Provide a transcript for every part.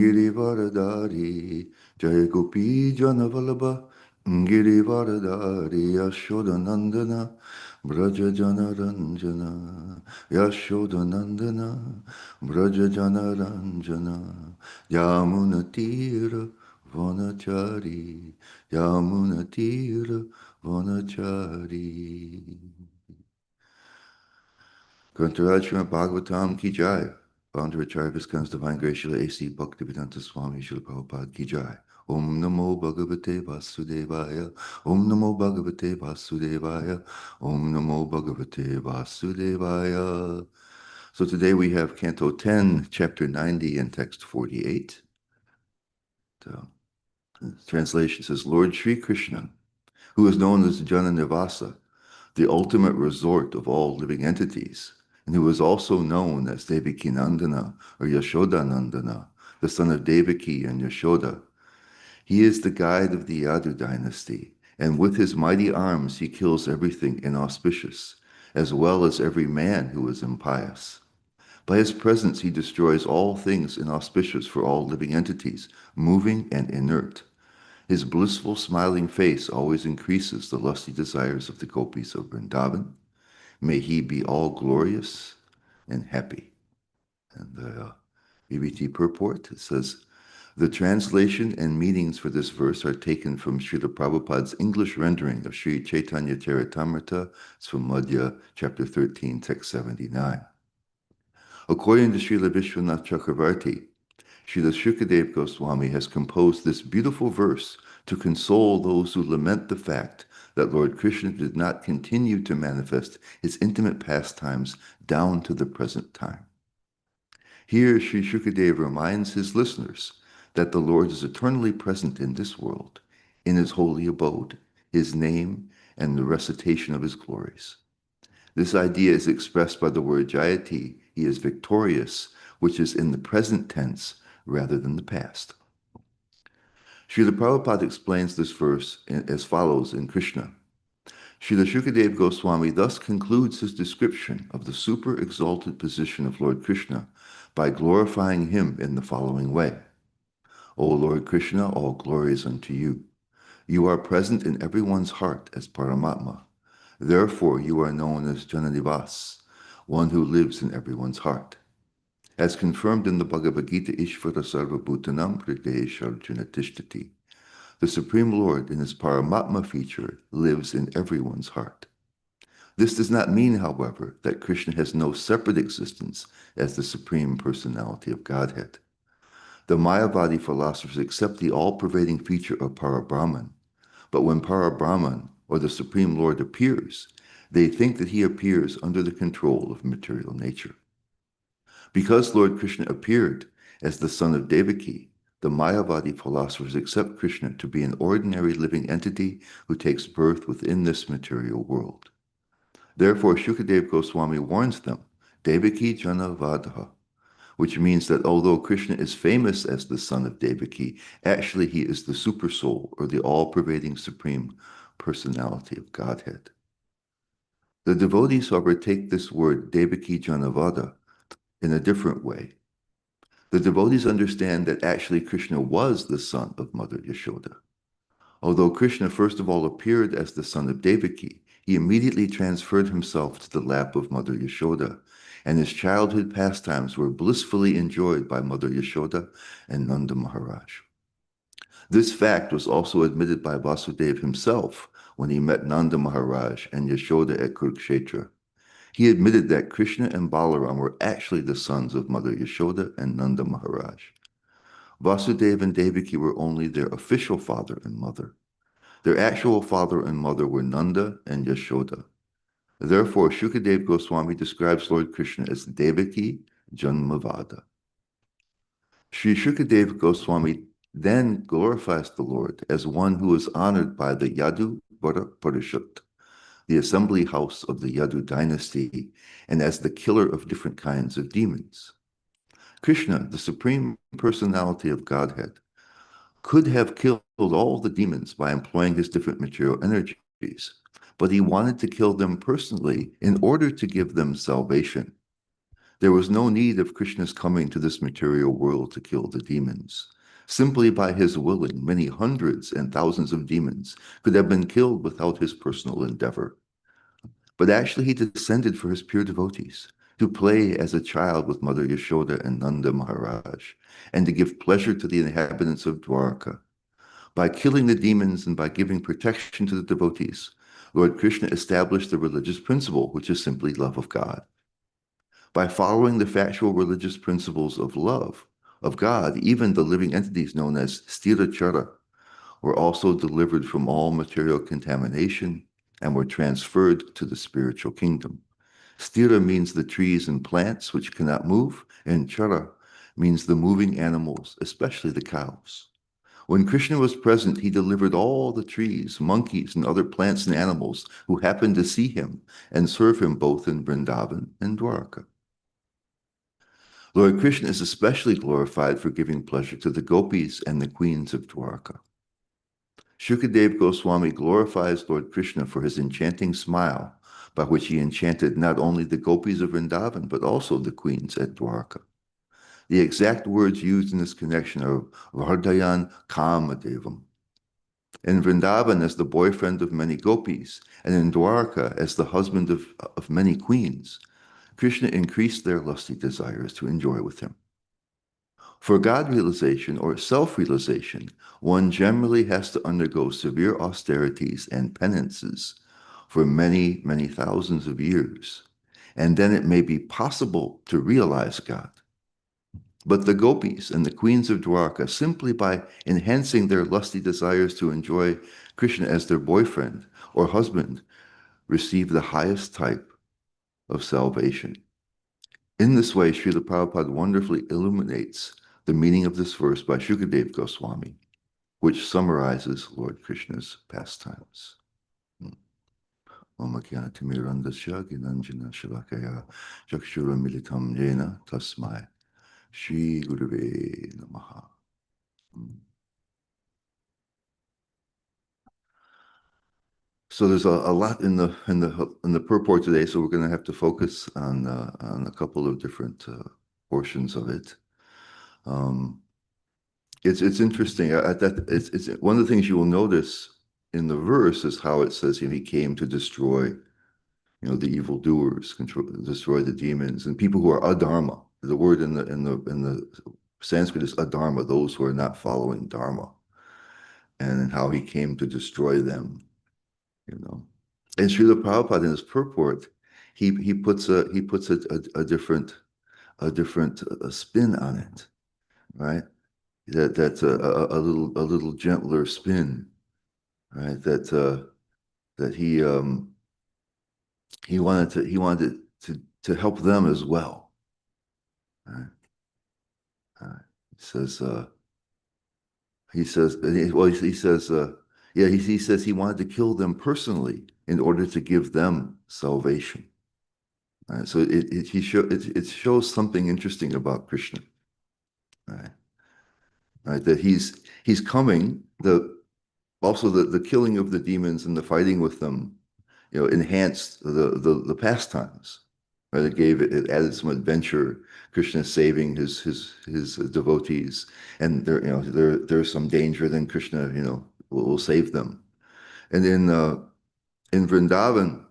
Giri Govardhan, Jai Gopi Janavalabha, Giri Govardhan, Yashodanandana, Braja Janaranjana, Yashodanandana, Braja Janaranjana, Yamunatira Vanachari, Yamunatira Vanachari. Grantaraj Srimad Bhagavatam Ki Jai. Founder Acharya Viskan's Divine Grace Srila A.C. Bhaktivedanta Swami Srila Prabhupada Ki Jai. Om Namo Bhagavate Vasudevaya. Om Namo Bhagavate Vasudevaya. Om Namo Bhagavate Vasudevaya. So today we have Canto 10, Chapter 90 and Text 48. The translation says, Lord Sri Krishna, who is known as Jana Nivasa, the ultimate resort of all living entities, and who is also known as Devakinandana or Yashodanandana, the son of Devaki and Yashoda. He is the guide of the Yadu dynasty, and with his mighty arms he kills everything inauspicious, as well as every man who is impious. By his presence he destroys all things inauspicious for all living entities, moving and inert. His blissful smiling face always increases the lusty desires of the gopis of Vrindavan. May he be all glorious and happy. And the BBT purport, it says, the translation and meanings for this verse are taken from Srila Prabhupada's English rendering of Sri Chaitanya Charitamrita. It's from Madhya, chapter 13, text 79. According to Srila Vishwanath Chakravarti, Srila Shukadev Goswami has composed this beautiful verse to console those who lament the fact that Lord Krishna did not continue to manifest his intimate pastimes down to the present time. Here, Sri Shukadev reminds his listeners that the Lord is eternally present in this world, in his holy abode, his name, and the recitation of his glories. This idea is expressed by the word Jayati, he is victorious, which is in the present tense rather than the past. Srila Prabhupada explains this verse as follows in Krishna. Srila Shukadev Goswami thus concludes his description of the super exalted position of Lord Krishna by glorifying him in the following way. O Lord Krishna, all glory is unto you. You are present in everyone's heart as Paramatma. Therefore you are known as Jananivas, one who lives in everyone's heart. As confirmed in the Bhagavad Gita, Ishvara Sarva Bhutanam Hridaya Arjuna Tishtati, the Supreme Lord in his Paramatma feature lives in everyone's heart. This does not mean, however, that Krishna has no separate existence as the Supreme Personality of Godhead. The Mayavadi philosophers accept the all-pervading feature of Parabrahman, but when Parabrahman, or the Supreme Lord, appears, they think that he appears under the control of material nature. Because Lord Krishna appeared as the son of Devaki, the Mayavadi philosophers accept Krishna to be an ordinary living entity who takes birth within this material world. Therefore, Shukadev Goswami warns them, Devaki Jana Vadha, which means that although Krishna is famous as the son of Devaki, actually he is the supersoul or the all-pervading supreme personality of Godhead. The devotees, however, take this word Devaki Janavada in a different way. The devotees understand that actually Krishna was the son of Mother Yashoda. Although Krishna first of all appeared as the son of Devaki, he immediately transferred himself to the lap of Mother Yashoda, and his childhood pastimes were blissfully enjoyed by Mother Yashoda and Nanda Maharaj. This fact was also admitted by Vasudeva himself when he met Nanda Maharaj and Yashoda at Kurukshetra. He admitted that Krishna and Balaram were actually the sons of Mother Yashoda and Nanda Maharaj. Vasudeva and Devaki were only their official father and mother. Their actual father and mother were Nanda and Yashoda. Therefore, Shukadev Goswami describes Lord Krishna as Devaki Janmavada. Sri Shukadev Goswami then glorifies the Lord as one who is honored by the Yadu Parishut, the assembly house of the Yadu dynasty, and as the killer of different kinds of demons. Krishna, the Supreme Personality of Godhead, could have killed all the demons by employing his different material energies, but he wanted to kill them personally in order to give them salvation. There was no need of Krishna's coming to this material world to kill the demons. Simply by his willing, many hundreds and thousands of demons could have been killed without his personal endeavor. But actually, he descended for his pure devotees, to play as a child with Mother Yashoda and Nanda Maharaj, and to give pleasure to the inhabitants of Dwarka. By killing the demons and by giving protection to the devotees, Lord Krishna established the religious principle, which is simply love of God. By following the factual religious principles of love of God, even the living entities known as sthirachara were also delivered from all material contamination and were transferred to the spiritual kingdom. Sthira means the trees and plants which cannot move, and chara means the moving animals, especially the cows. When Krishna was present, he delivered all the trees, monkeys, and other plants and animals who happened to see him and serve him both in Vrindavan and Dwarka. Lord Krishna is especially glorified for giving pleasure to the gopis and the queens of Dwarka. Shukadev Goswami glorifies Lord Krishna for his enchanting smile, by which he enchanted not only the gopis of Vrindavan, but also the queens at Dwarka. The exact words used in this connection are Vardhayan Kamadevam. In Vrindavan as the boyfriend of many gopis, and in Dwarka as the husband of many queens, Krishna increased their lusty desires to enjoy with him. For God realization or self-realization, one generally has to undergo severe austerities and penances for many, many thousands of years, and then it may be possible to realize God. But the gopis and the queens of Dwarka, simply by enhancing their lusty desires to enjoy Krishna as their boyfriend or husband, receive the highest type of salvation. In this way, Srila Prabhupada wonderfully illuminates the meaning of this verse by Shukadev Goswami, which summarizes Lord Krishna's pastimes. Om Jnana-timirandasya Gnananjana Shalakaya Chakshura Militam Jena Tasmai Shri Gurave Namaha. So there's a lot in the purport today, so we're going to have to focus on a couple of different portions of it. It's interesting. It's one of the things you will notice in the verse is how it says he came to destroy, the evildoers, destroy the demons and people who are adharma. The word in the Sanskrit is adharma, those who are not following dharma, and how he came to destroy them. And Srila Prabhupada in his purport, he puts a different spin on it, right? That's a little gentler spin, right? That he wanted to help them as well. Right? He says he says he wanted to kill them personally in order to give them salvation. Right? So it shows something interesting about Krishna. Right? Right? That he's coming. The killing of the demons and the fighting with them, enhanced the pastimes. Right? It added some adventure. Krishna saving his devotees, and there's some danger. Then Krishna, will save them. And in Vrindavan,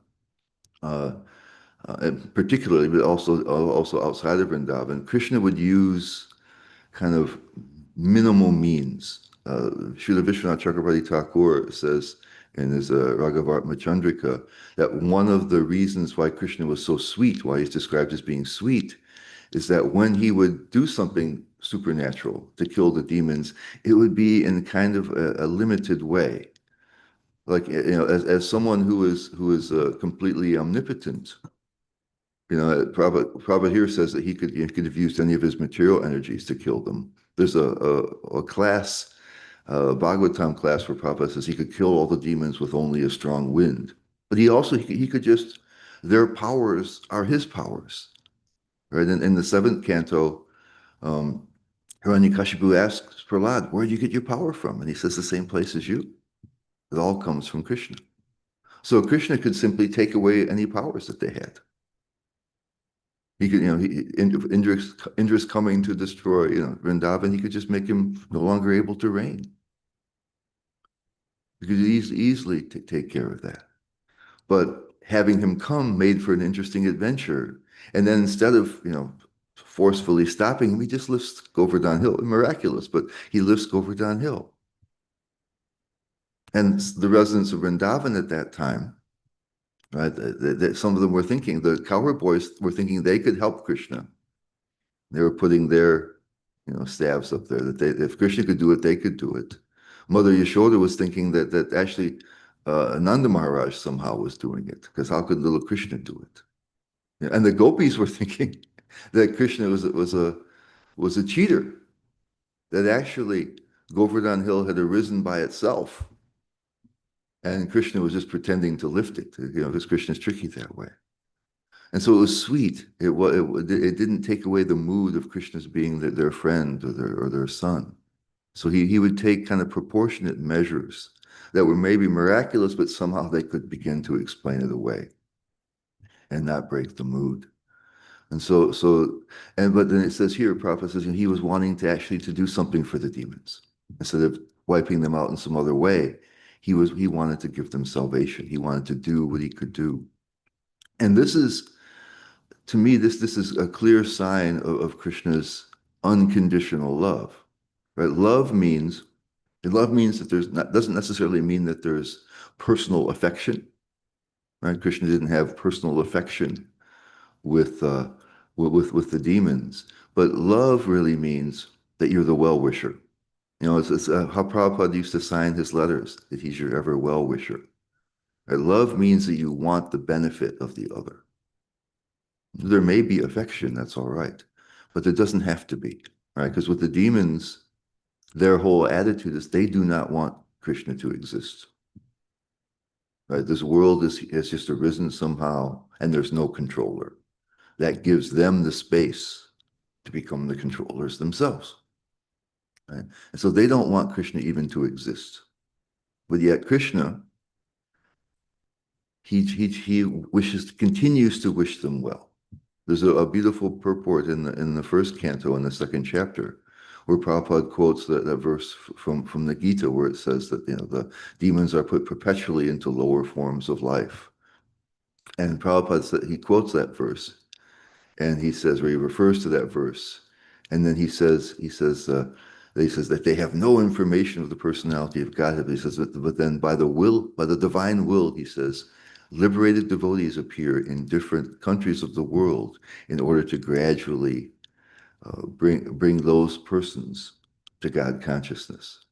particularly, but also outside of Vrindavan, Krishna would use kind of minimal means. Srila Vishwanath Chakravarti Thakur says in his Raghavartma Chandrika that one of the reasons why Krishna was so sweet, why he's described as being sweet, is that when he would do something supernatural to kill the demons, it would be in kind of a limited way. Like, as someone who is completely omnipotent, Prabhupada here says that he could have used any of his material energies to kill them. There's a class, Bhagavatam class, where Prabhupada says he could kill all the demons with only a strong wind. But he could just, their powers are his powers. Right? In the seventh canto, Hiranyakashipu asks Prahlad, where do you get your power from? And he says the same place as you. It all comes from Krishna. So Krishna could simply take away any powers that they had. He could, Indra's coming to destroy, Vrindavan. He could just make him no longer able to reign. He could easily take care of that. But having him come made for an interesting adventure. And then instead of, forcefully stopping him, he just lifts Govardhan Hill. Miraculous, but he lifts Govardhan Hill. And the residents of Vrindavan at that time, right, some of them were thinking, the cowherd boys were thinking they could help Krishna. They were putting their, staves up there, that if Krishna could do it, they could do it. Mother Yashoda was thinking that actually Nanda Maharaj somehow was doing it, because how could little Krishna do it? Yeah, and the gopis were thinking that Krishna was a cheater, that actually Govardhan Hill had arisen by itself, and Krishna was just pretending to lift it, because Krishna's tricky that way. And so it was sweet. It didn't take away the mood of Krishna's being their friend or their son. So he would take kind of proportionate measures that were maybe miraculous, but somehow they could begin to explain it away and not break the mood. And but then it says here, Prabhupada says, he was wanting to actually to do something for the demons. Instead of wiping them out in some other way, he wanted to give them salvation. He wanted to do what he could do. And this is, to me, this is a clear sign of Krishna's unconditional love. Right? Love means that doesn't necessarily mean that there's personal affection. Right? Krishna didn't have personal affection with the demons, but love really means that you're the well-wisher. It's how Prabhupada used to sign his letters, that he's your ever well-wisher. Right? Love means that you want the benefit of the other. There may be affection, that's all right, but there doesn't have to be, right? Because with the demons, their whole attitude is they do not want Krishna to exist. Right? This world has just arisen somehow, and there's no controller. That gives them the space to become the controllers themselves. Right? And so they don't want Krishna even to exist. But yet Krishna, he continues to wish them well. There's a beautiful purport in the first canto in the second chapter, where Prabhupada quotes that verse from the Gita, where it says that the demons are put perpetually into lower forms of life. And Prabhupada said, he quotes that verse, and he says, where he refers to that verse, and then he says that they have no information of the personality of Godhead. He says, but then by the divine will, he says, liberated devotees appear in different countries of the world in order to gradually bring those persons to God consciousness.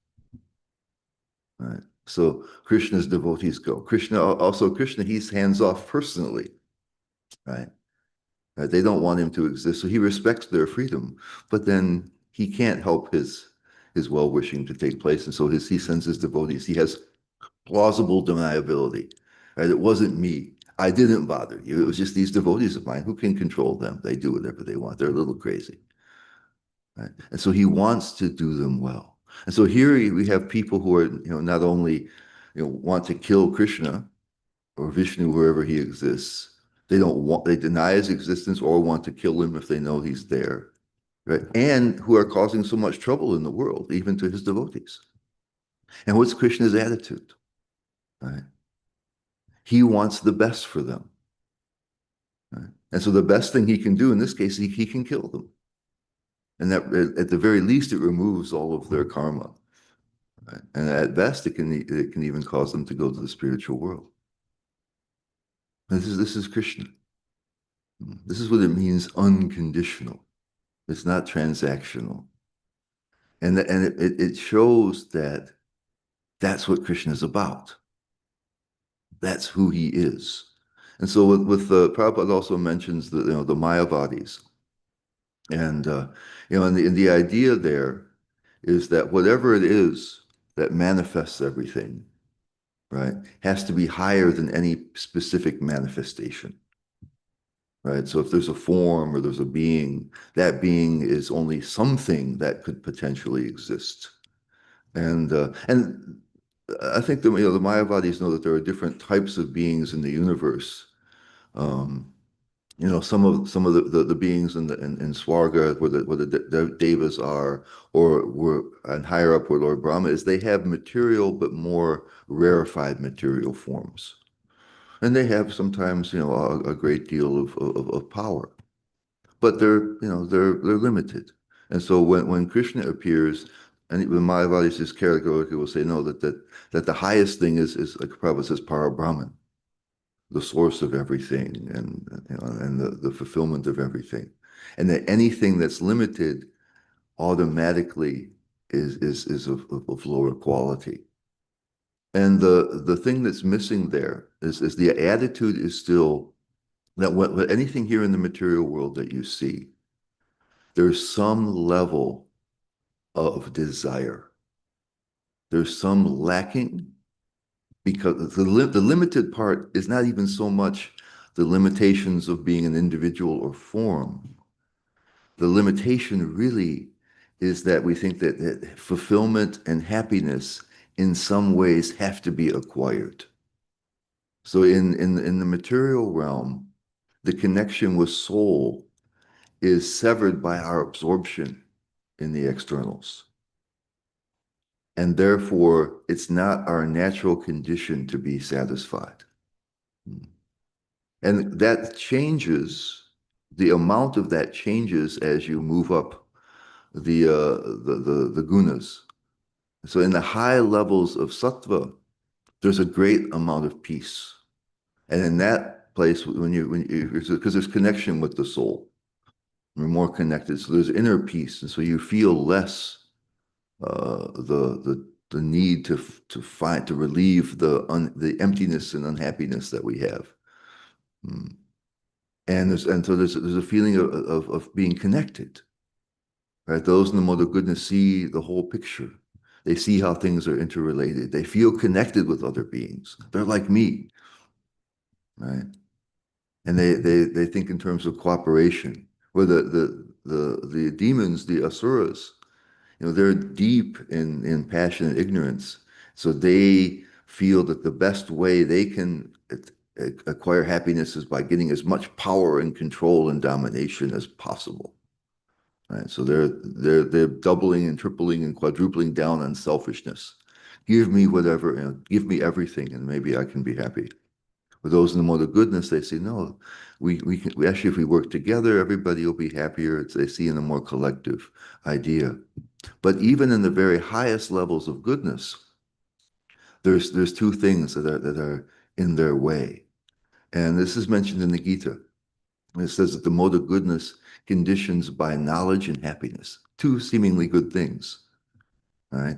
Right. So Krishna's devotees go. Krishna, he's hands off personally, right? They don't want him to exist, so he respects their freedom, but then he can't help his well-wishing to take place, and so he sends his devotees. He has plausible deniability. Right? It wasn't me. I didn't bother you. It was just these devotees of mine. Who can control them? They do whatever they want. They're a little crazy. Right? And so he wants to do them well. And so here we have people who are, not only, want to kill Krishna or Vishnu wherever he exists. They deny his existence or want to kill him if they know he's there. Right? And who are causing so much trouble in the world, even to his devotees. And what's Krishna's attitude? Right? He wants the best for them. Right? And so the best thing he can do in this case, he can kill them. And that at the very least, it removes all of their karma. Right? And at best, it can even cause them to go to the spiritual world. And this is Krishna. This is what it means unconditional. It's not transactional. And it shows that that's what Krishna is about. That's who he is. And so with Prabhupada also mentions the Mayavadis. And and the idea there is that whatever it is that manifests everything, right, has to be higher than any specific manifestation. Right. So if there's a form or there's a being, that being is only something that could potentially exist. And I think the Mayavadis know that there are different types of beings in the universe. Um, some of the beings in Swarga where the devas are, and higher up where Lord Brahma is, they have material but more rarefied material forms. And they have sometimes, a great deal of power. But they're limited. And so when Krishna appears, and when Mayavadi's categorically will say no, that the highest thing is like Prabhupada says, para Brahman, the source of everything, and the fulfillment of everything. And that anything that's limited automatically is of lower quality. And the thing that's missing there is the attitude is still that anything here in the material world that you see, there's some level of desire. There's some lacking because the limited part is not even so much the limitations of being an individual or form. The limitation really is that we think that fulfillment and happiness in some ways have to be acquired. So in the material realm, the connection with soul is severed by our absorption in the externals. And therefore, it's not our natural condition to be satisfied. And that changes, the amount of that changes as you move up the gunas. So in the high levels of sattva, there's a great amount of peace. And in that place, because there's connection with the soul, we're more connected. So there's inner peace. And so you feel less the need to relieve the emptiness and unhappiness that we have. And so there's a feeling of being connected. Right? Those in the mode of goodness see the whole picture. They see how things are interrelated. They feel connected with other beings. They're like me, right? And they think in terms of cooperation. Where the demons, the asuras, they're deep in passion and ignorance. So they feel that the best way they can acquire happiness is by getting as much power and control and domination as possible. Right? So they're doubling and tripling and quadrupling down on selfishness. Give me whatever, give me everything, and maybe I can be happy. For those in the mode of goodness, they say, no, we actually, if we work together, everybody will be happier. They see in a more collective idea. But even in the very highest levels of goodness, there's two things that are in their way. And this is mentioned in the Gita. It says that the mode of goodness conditions by knowledge and happiness, two seemingly good things, right?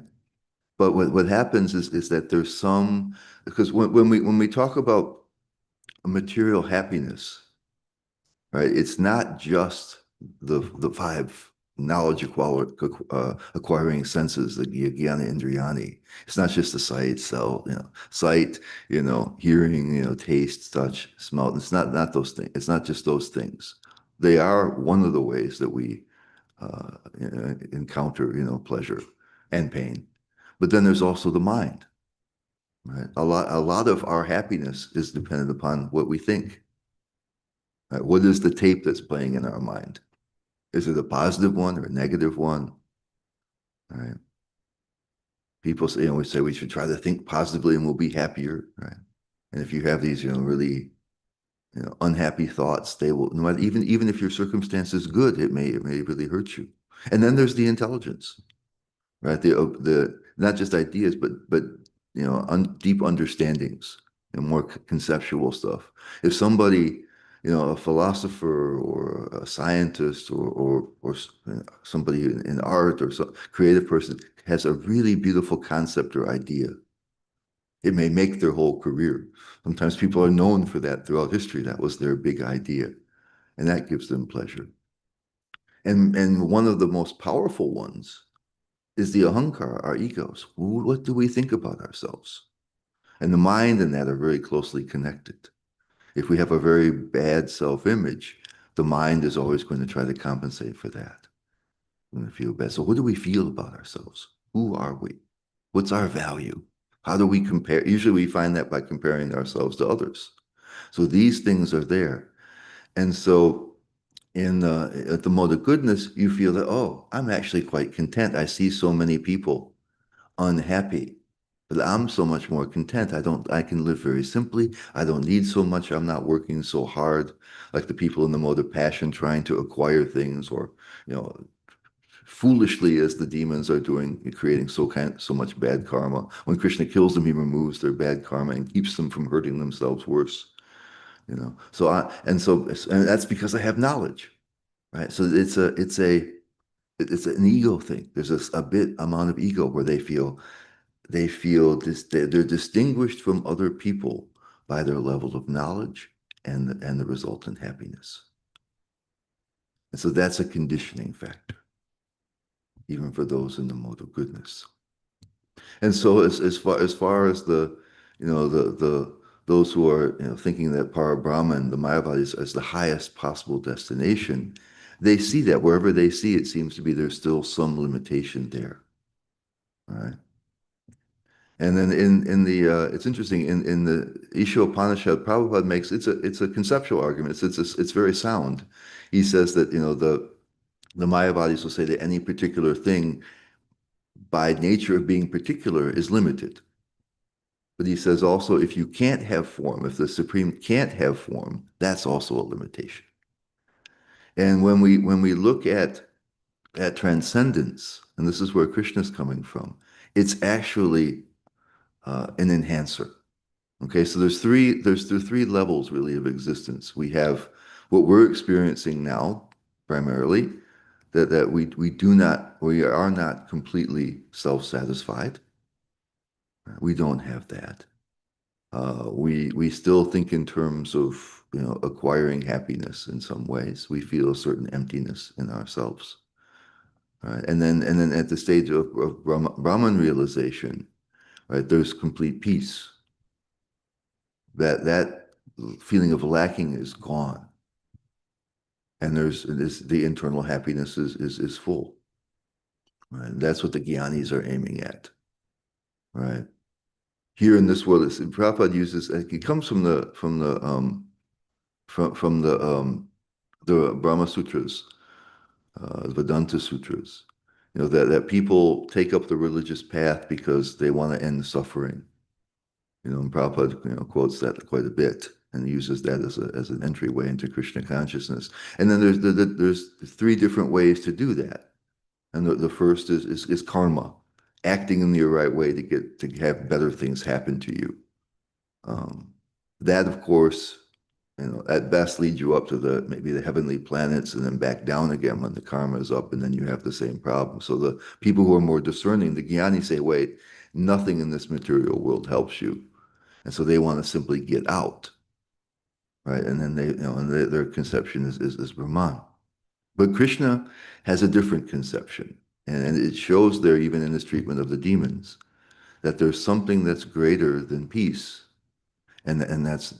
But what happens is that there's some, because when we talk about material happiness, right, it's not just the five knowledge acquiring senses, the jnana indriyani. It's not just the sight, hearing, taste, touch, smell. It's not those things. It's not just those things. They are one of the ways that we encounter, pleasure and pain. But then there's also the mind, right? A lot of our happiness is dependent upon what we think. Right? What is the tape that's playing in our mind? Is it a positive one or a negative one? Right? People say, we say we should try to think positively and we'll be happier, right? And if you have these, really, unhappy thoughts, they will, no matter, even if your circumstance is good, it may really hurt you. And then there's the intelligence, right? The not just ideas, but deep understandings and more conceptual stuff. If somebody, a philosopher or a scientist or somebody in art or some creative person has a really beautiful concept or idea, it may make their whole career. Sometimes people are known for that throughout history. That was their big idea, and that gives them pleasure. And one of the most powerful ones is the ahankara, our egos. What do we think about ourselves? And the mind and that are very closely connected. If we have a very bad self-image, the mind is always going to try to compensate for that. We're going to feel bad. So what do we feel about ourselves? Who are we? What's our value? How do we compare? Usually we find that by comparing ourselves to others. So these things are there. And so at the mode of goodness, you feel that, oh, I'm actually quite content. I see so many people unhappy, but I'm so much more content. I can live very simply. I don't need so much. I'm not working so hard like the people in the mode of passion trying to acquire things or, you know, foolishly as the demons are doing, creating so much bad karma. When Krishna kills them, he removes their bad karma and keeps them from hurting themselves worse. And that's because I have knowledge, right? So it's an ego thing. There's a bit amount of ego where they feel this, they're distinguished from other people by their level of knowledge and the resultant happiness. And so that's a conditioning factor, even for those in the mode of goodness. And so as far as the those who are thinking that Parabrahman, the Mayavadis, as the highest possible destination, they see that wherever they see it seems to be there's still some limitation there. Right. And then in the it's interesting in the Isha Upanishad, Prabhupada makes it's a conceptual argument. It's very sound. He says that the Mayavadis will say that any particular thing by nature of being particular is limited. But he says also, if you can't have form, if the Supreme can't have form, that's also a limitation. And when we look at transcendence, and this is where Krishna is coming from, it's actually an enhancer. Okay, so there's three levels really of existence. We have what we're experiencing now, primarily, that we are not completely self-satisfied. We don't have that. We still think in terms of acquiring happiness in some ways. We feel a certain emptiness in ourselves, right? And then at the stage of Brahman realization, right, there's complete peace. That feeling of lacking is gone, and the internal happiness is full. Right? That's what the Gyanis are aiming at, right? Here in this world, Prabhupada uses it comes from the Brahma Sutras, Vedanta Sutras, that people take up the religious path because they want to end suffering. And Prabhupada, quotes that quite a bit and uses that as an entryway into Krishna consciousness. And then there's three different ways to do that. And the first is karma, acting in the right way to have better things happen to you. Um, that, of course, at best leads you up to maybe the heavenly planets and then back down again when the karma is up, and then you have the same problem. So the people who are more discerning, the Gyanis, say, wait, nothing in this material world helps you. And so they want to simply get out, right? And then their conception is Brahman. But Krishna has a different conception. And it shows there, even in his treatment of the demons, that there's something that's greater than peace, and that's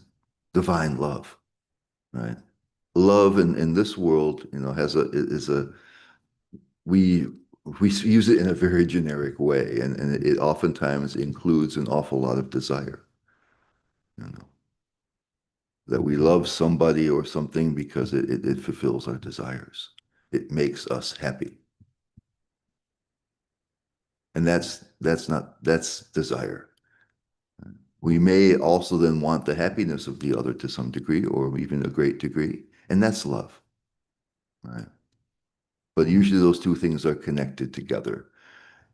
divine love, right? Love in this world, we we use it in a very generic way, and it oftentimes includes an awful lot of desire. You know, that we love somebody or something because it fulfills our desires. It makes us happy. And that's desire. We may also then want the happiness of the other to some degree, or even a great degree, and that's love, right? But usually those two things are connected together.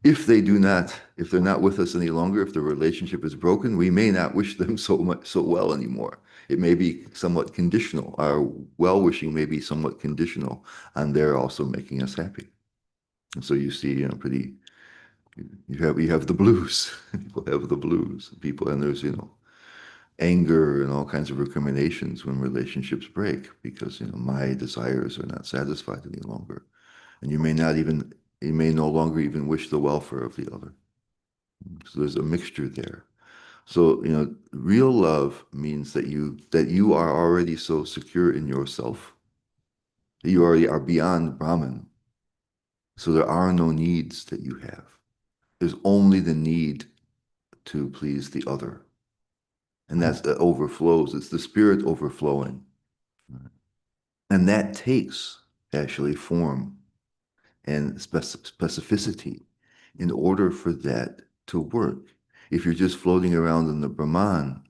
If they're not with us any longer, if the relationship is broken, we may not wish them so well anymore. It may be somewhat conditional. Our well-wishing may be somewhat conditional on their also making us happy. And so you see, you have the blues. People have the blues. People, and there's, anger and all kinds of recriminations when relationships break because, my desires are not satisfied any longer. And you may no longer even wish the welfare of the other. So there's a mixture there. So, real love means that you are already so secure in yourself, that you already are beyond Brahman. So there are no needs that you have. There's only the need to please the other. And that overflows. It's the spirit overflowing. And that takes actually form and specificity in order for that to work. If you're just floating around in the Brahman,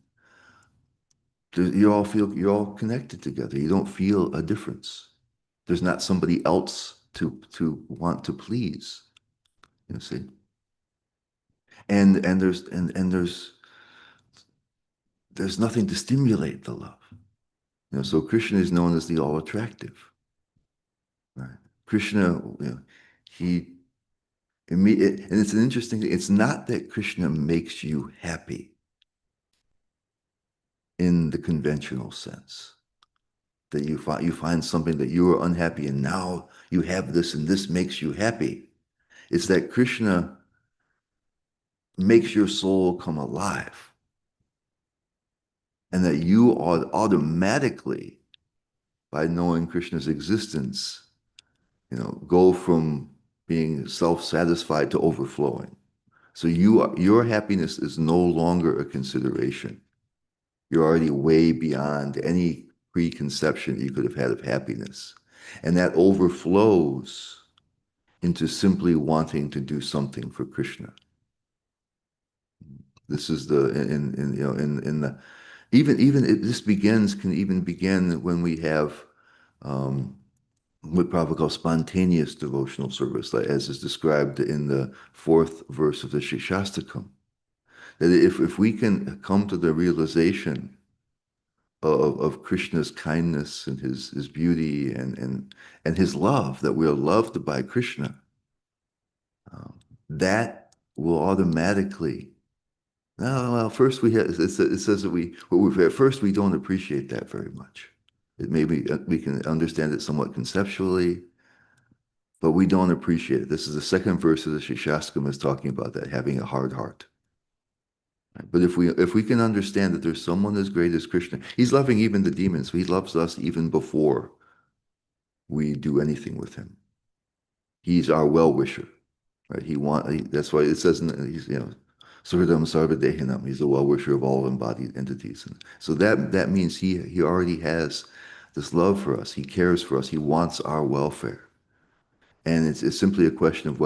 you're all connected together. You don't feel a difference. There's not somebody else to want to please, you see. And there's nothing to stimulate the love. So Krishna is known as the all attractive. Right? Krishna, he and it's an interesting thing. It's not that Krishna makes you happy in the conventional sense, that you find something that you are unhappy and now you have this and this makes you happy. It's that Krishna makes your soul come alive, and that you are automatically, by knowing Krishna's existence, go from being self-satisfied to overflowing. So your happiness is no longer a consideration. You're already way beyond any preconception you could have had of happiness. And that overflows into simply wanting to do something for Krishna. This is the in the this can even begin when we have um, what Prabhupada calls spontaneous devotional service, like as is described in the fourth verse of the Shikshastakam. That if we can come to the realization of Krishna's kindness and his beauty and his love, that we are loved by Krishna, um, that will automatically. No, well, first it says that at first we don't appreciate that very much. It maybe we can understand it somewhat conceptually, but we don't appreciate it. This is the second verse of the Shikshastakam is talking about that, having a hard heart. Right? But if we can understand that there's someone as great as Krishna, he's loving even the demons. So he loves us even before we do anything with him. He's our well-wisher. Right? That's why it says he's Suhridam Sarvadehinam. He's the well-wisher of all embodied entities. And so that means he already has this love for us. He cares for us. He wants our welfare. And it's simply a question of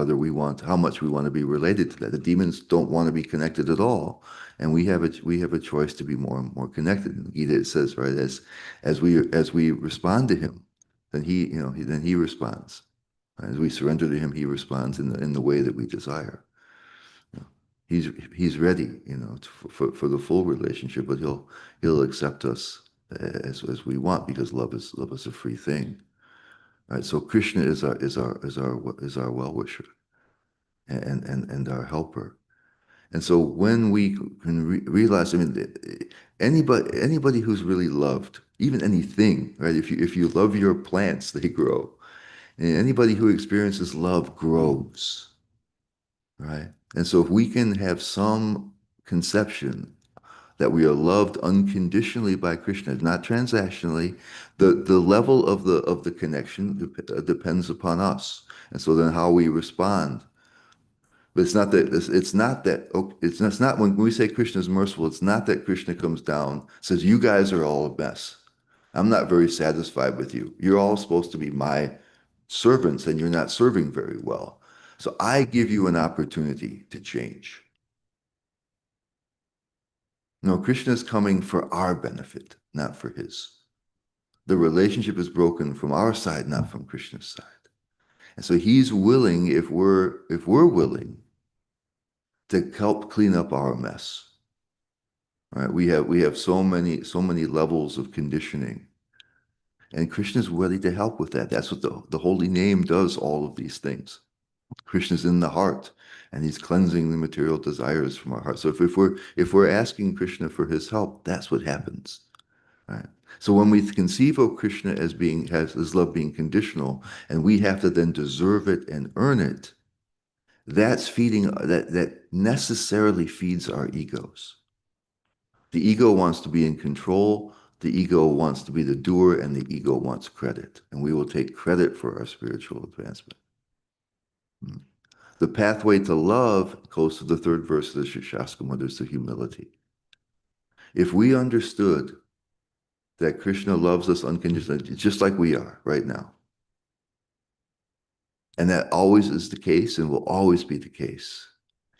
how much we want to be related to that. The demons don't want to be connected at all, and we have a choice to be more and more connected. In the Gita it says, right, as we respond to him, then he responds. As we surrender to him, he responds in the way that we desire. You know, he's ready, for the full relationship, but he'll accept us as we want, because love is a free thing. Right, so Krishna is our well-wisher and our helper. And so when we can realize, I mean, anybody who's really loved, even anything, right? If you love your plants, they grow. And anybody who experiences love grows, right? And so if we can have some conception that we are loved unconditionally by Krishna, not transactionally. The level of the connection depends upon us, and so then how we respond. But it's not when we say Krishna is merciful. It's not that Krishna comes down, says you guys are all a mess. I'm not very satisfied with you. You're all supposed to be my servants, and you're not serving very well. So I give you an opportunity to change. No, Krishna is coming for our benefit, not for his. The relationship is broken from our side, not from Krishna's side. And so he's willing, if we're willing, to help clean up our mess. Right? We have so many levels of conditioning. And Krishna is ready to help with that. That's what the holy name does, all of these things. Krishna's in the heart, and he's cleansing the material desires from our heart. So if we're asking Krishna for his help, that's what happens. Right? So when we conceive of Krishna has his love being conditional, and we have to then deserve it and earn it, that necessarily feeds our egos. The ego wants to be in control, the ego wants to be the doer, and the ego wants credit. And we will take credit for our spiritual advancement. The pathway to love goes to the third verse of the Shikshastakam, where there's the humility. If we understood that Krishna loves us unconditionally, just like we are right now. And that always is the case and will always be the case.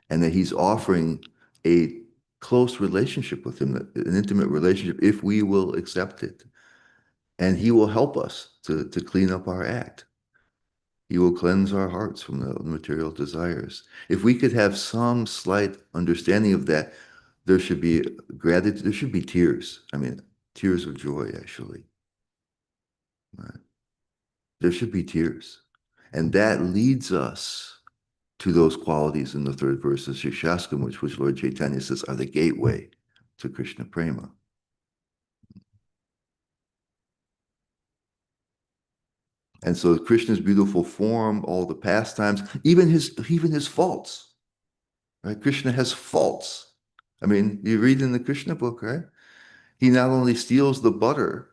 And that he's offering a close relationship with him, an intimate relationship, if we will accept it. And he will help us to clean up our act. He will cleanse our hearts from the material desires. If we could have some slight understanding of that, there should be gratitude, there should be tears. I mean, tears of joy, actually. Right? There should be tears. And that leads us to those qualities in the third verse of Shikshashtam, which Lord Chaitanya says are the gateway to Krishna Prema. And so Krishna's beautiful form, all the pastimes, even his faults, right? Krishna has faults. I mean, you read in the Krishna book, right? He not only steals the butter,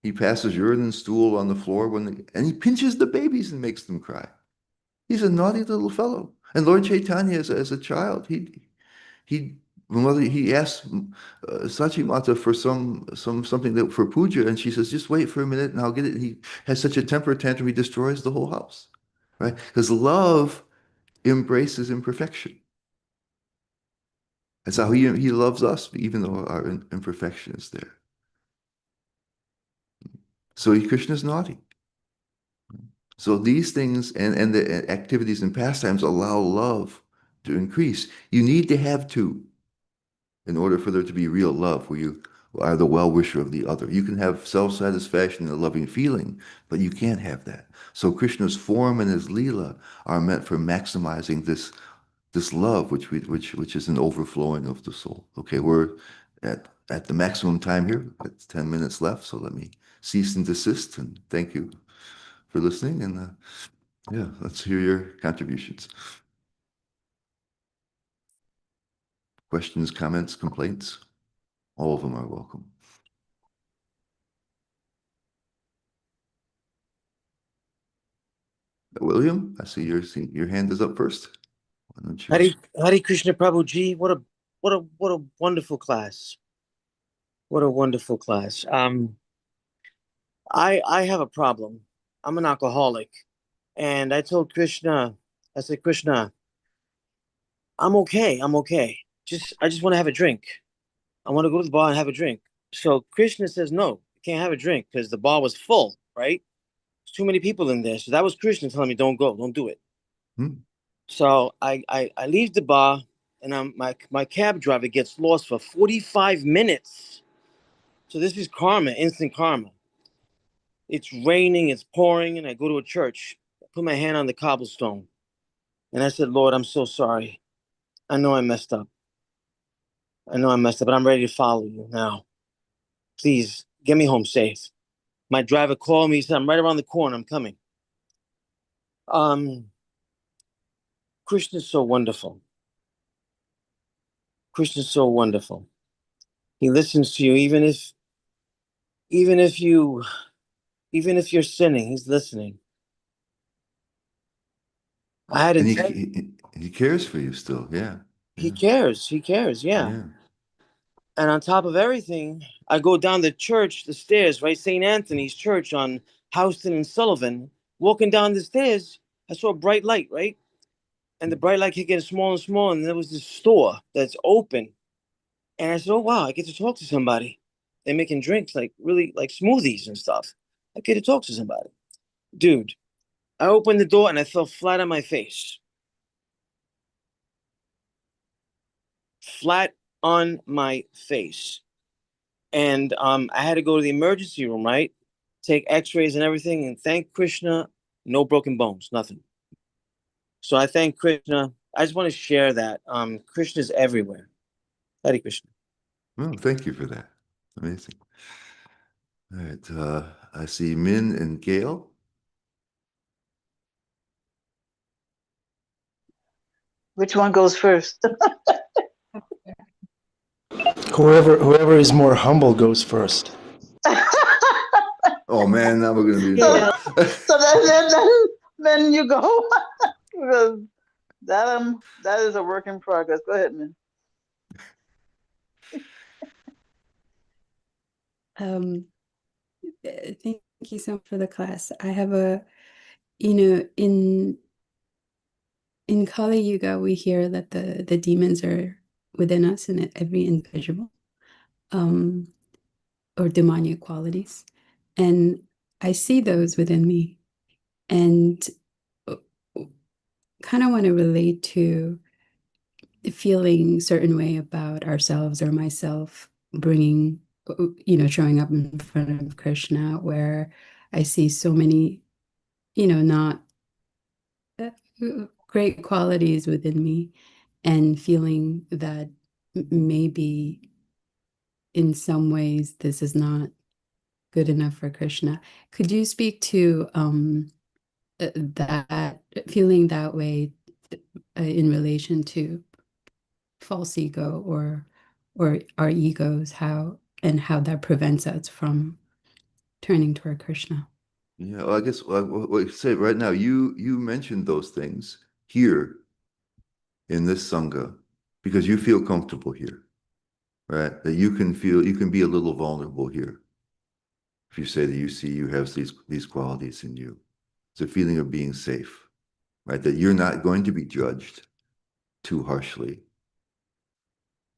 he passes urine and stool on the floor and he pinches the babies and makes them cry. He's a naughty little fellow. And Lord Chaitanya, as a child, he asked Sachimata for something that for puja, and she says, "Just wait for a minute, and I'll get it." And he has such a temper tantrum, he destroys the whole house, right? Because love embraces imperfection. That's how he loves us, even though our imperfection is there. So Krishna's naughty. So these things and the activities and pastimes allow love to increase. You need to have two in order for there to be real love, where you are the well-wisher of the other. You can have self-satisfaction and a loving feeling, but you can't have that. So Krishna's form and his Leela are meant for maximizing this love, which is an overflowing of the soul. Okay, we're at the maximum time here. It's 10 minutes left, so let me cease and desist. And thank you for listening. And yeah, let's hear your contributions. Questions, comments, complaints? All of them are welcome. William, I see your hand is up first. Why don't you? Hare Krishna Prabhuji, what a wonderful class. What a wonderful class. I have a problem. I'm an alcoholic. And I told Krishna, I said, Krishna, I'm okay. I'm okay. I just want to have a drink. I want to go to the bar and have a drink. So Krishna says, no, you can't have a drink because the bar was full, right? There's too many people in there. So that was Krishna telling me, don't go, don't do it. So I leave the bar and my cab driver gets lost for 45 minutes. So this is karma, instant karma. It's raining, it's pouring, and I go to a church. I put my hand on the cobblestone. And I said, Lord, I'm so sorry. I know I messed up. But I'm ready to follow you now. Please get me home safe. My driver called me, he said, I'm right around the corner, I'm coming. Krishna's so wonderful. Krishna's so wonderful. He listens to you, even if you're sinning, he's listening. And he cares for you still, yeah. He cares, yeah. And on top of everything, I go down the stairs, right? St. Anthony's Church on Houston and Sullivan. Walking down the stairs, I saw a bright light, right? And the bright light kept getting smaller and smaller, and there was this store that's open. And I said, oh, wow, I get to talk to somebody. They're making drinks, like really like smoothies and stuff. I get to talk to somebody. Dude, I opened the door and I fell flat on my face. Flat on my face. And I had to go to the emergency room, right? Take x-rays and everything. And thank Krishna, no broken bones, nothing. So I thank Krishna. I just want to share that. Krishna's everywhere. Hare Krishna. Well, thank you for that. Amazing. All right. I see Min and Gail. Which one goes first? Whoever is more humble goes first. Oh man, now we're going to be in trouble. So then you go. Because that is a work in progress. Go ahead, man. Thank you so much for the class. I have a, you know, in Kali Yuga, we hear that the demons are within us in every individual, um, or demonic qualities, and I see those within me, and kind of want to relate to feeling certain way about ourselves or myself, bringing, showing up in front of Krishna, where I see so many, not uh, great qualities within me, and feeling that maybe in some ways this is not good enough for Krishna. Could you speak to that feeling that way in relation to false ego or our egos, how that prevents us from turning toward Krishna? Yeah, well, I guess what you say right now, you mentioned those things here in this sangha because you feel comfortable here, right? That you can be a little vulnerable here. If you say that you see you have these qualities in you, it's a feeling of being safe, right? That you're not going to be judged too harshly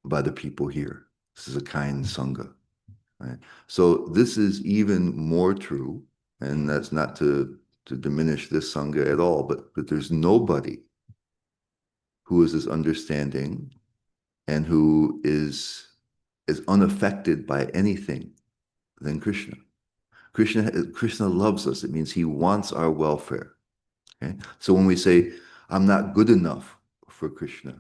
by the people here. This is a kind sangha, right? So this is even more true, and that's not to diminish this sangha at all, but there's nobody who is as understanding and who is unaffected by anything than Krishna. Krishna loves us. It means he wants our welfare. Okay? So when we say, I'm not good enough for Krishna,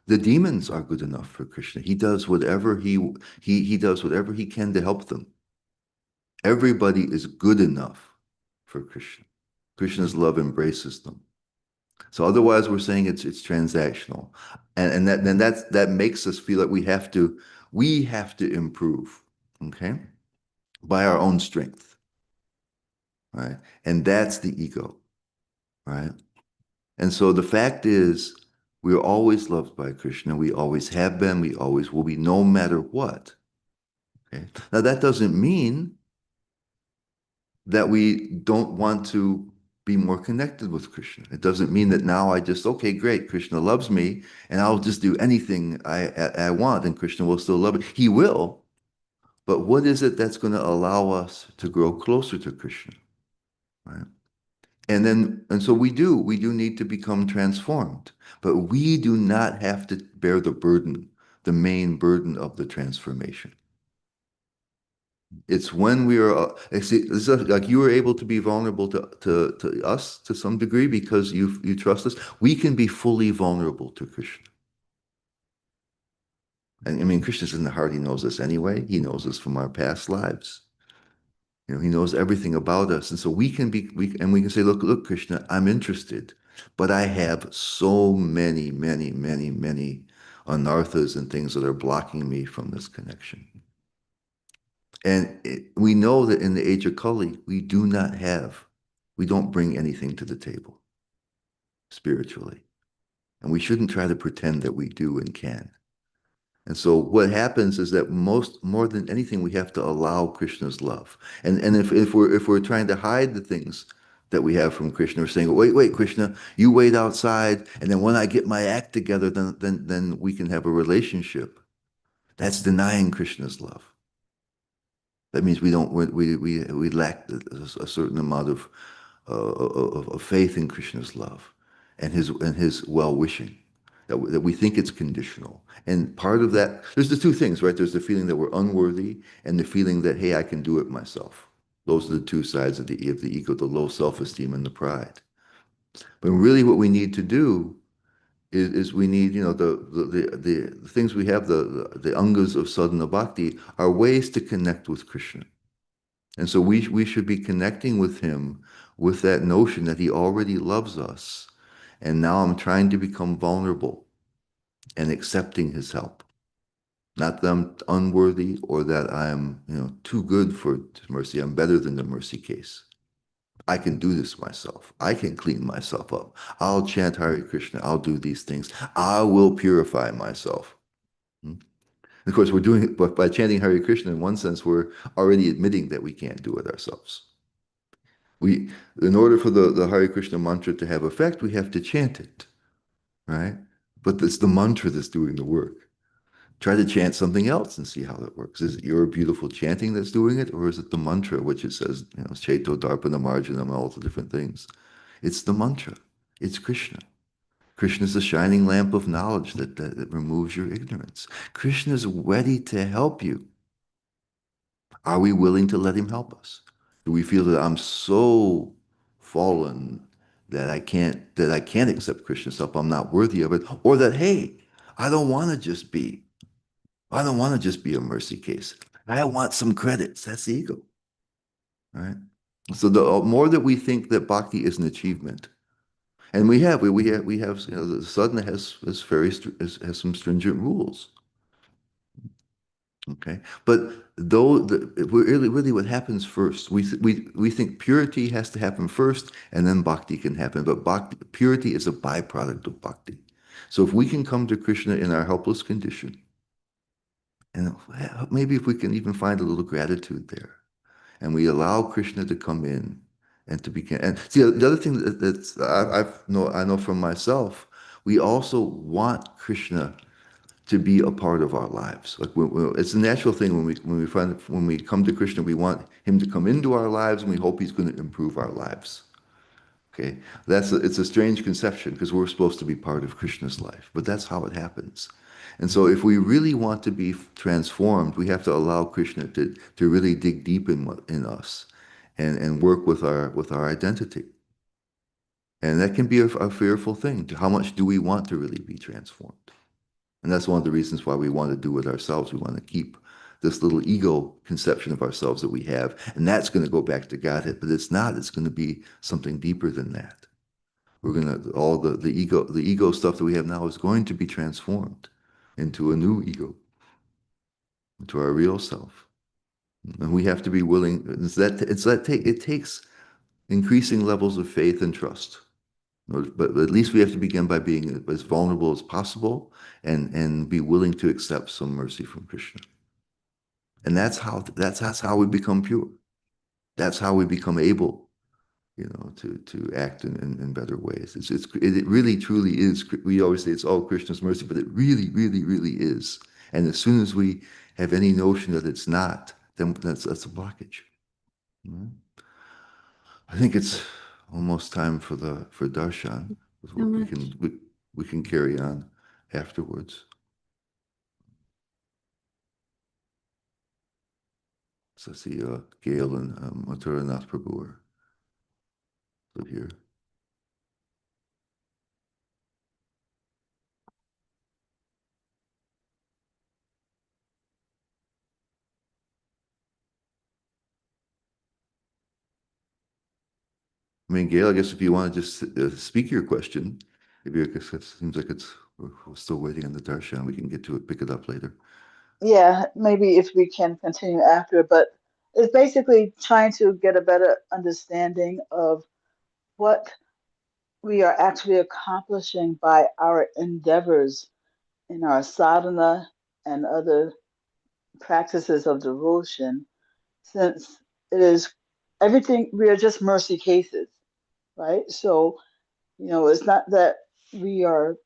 the demons are good enough for Krishna. He does whatever he does whatever he can to help them. Everybody is good enough for Krishna. Krishna's love embraces them. So otherwise, we're saying it's transactional, and that makes us feel like we have to improve, okay, by our own strength, right? And that's the ego, right? And so the fact is, we're always loved by Krishna. We always have been. We always will be, no matter what. Okay. Now that doesn't mean that we don't want to be more connected with Krishna. It doesn't mean that now I just, okay, great, Krishna loves me, and I'll just do anything I want, and Krishna will still love me. He will, but what is it that's going to allow us to grow closer to Krishna, right? And so we do need to become transformed, but we do not have to bear the main burden of the transformation. It's when we are, it's like you were able to be vulnerable to us to some degree because you trust us. We can be fully vulnerable to Krishna. And I mean, Krishna's in the heart. He knows us anyway. He knows us from our past lives. He knows everything about us. And so we can say, look, Krishna, I'm interested, but I have so many, many, many, many anarthas and things that are blocking me from this connection. And we know that in the age of Kali, we don't bring anything to the table spiritually. And we shouldn't try to pretend that we do and can. And so what happens is that more than anything, we have to allow Krishna's love. And if we're trying to hide the things that we have from Krishna, we're saying, wait, Krishna, you wait outside, and then when I get my act together, then we can have a relationship. That's denying Krishna's love. That means we lack a certain amount of faith in Krishna's love and his well-wishing. That we think it's conditional. And part of that, there's the two things, right? There's the feeling that we're unworthy and the feeling that, hey, I can do it myself. Those are the two sides of the ego, the low self-esteem and the pride. But really what we need to do is we need, the things we have, the angas of sadhana bhakti are ways to connect with Krishna. And so we should be connecting with him with that notion that he already loves us. And now I'm trying to become vulnerable and accepting his help. Not that I'm unworthy or that I'm, too good for mercy. I'm better than the mercy case. I can do this myself. I can clean myself up. I'll chant Hare Krishna. I'll do these things. I will purify myself. Of course, we're doing it, but by chanting Hare Krishna, in one sense, we're already admitting that we can't do it ourselves. In order for the Hare Krishna mantra to have effect, we have to chant it, right? But it's the mantra that's doing the work. Try to chant something else and see how that works. Is it your beautiful chanting that's doing it, or is it the mantra, which it says, Cheto, Darpana, Marjanam, all the different things? It's the mantra. It's Krishna. Krishna is the shining lamp of knowledge that removes your ignorance. Krishna is ready to help you. Are we willing to let him help us? Do we feel that I'm so fallen that I can't accept Krishna's help, I'm not worthy of it, or that, hey, I don't want to just be a mercy case. I want some credits. That's the ego, right? So the more that we think that bhakti is an achievement, and we have the sadhana has some stringent rules. Okay, but really what happens first, we think purity has to happen first, and then bhakti can happen. But purity is a byproduct of bhakti. So if we can come to Krishna in our helpless condition, and maybe if we can even find a little gratitude there, and we allow Krishna to come in and to begin. And see, the other thing I know from myself, we also want Krishna to be a part of our lives. Like it's a natural thing when we come to Krishna, we want him to come into our lives, and we hope he's going to improve our lives. Okay, it's a strange conception because we're supposed to be part of Krishna's life, but that's how it happens. And so if we really want to be transformed, we have to allow Krishna to really dig deep in us and work with our identity. And that can be a fearful thing. How much do we want to really be transformed? And that's one of the reasons why we want to do it ourselves. We want to keep this little ego conception of ourselves that we have. And that's going to go back to Godhead, but it's not. It's going to be something deeper than that. We're going to, all the ego stuff that we have now is going to be transformed into a new ego, into our real self. And we have to be willing. It takes increasing levels of faith and trust. But at least we have to begin by being as vulnerable as possible and be willing to accept some mercy from Krishna. And that's how we become pure. That's how we become able, to act in better ways. It really truly is. We always say it's all Krishna's mercy, but it really, really, really is. And as soon as we have any notion that it's not, then that's a blockage. Mhm. I think it's almost time for darshan. So much. We can carry on afterwards. So I see Gail and Mathura Nath Prabhu are still here. I mean, Gail, I guess if you want to just speak your question, maybe I guess it seems like we're still waiting on the darshan. We can get to it, pick it up later. Yeah, maybe if we can continue after, but it's basically trying to get a better understanding of what we are actually accomplishing by our endeavors in our sadhana and other practices of devotion, since it is everything, we are just mercy cases, right? So, it's not that we are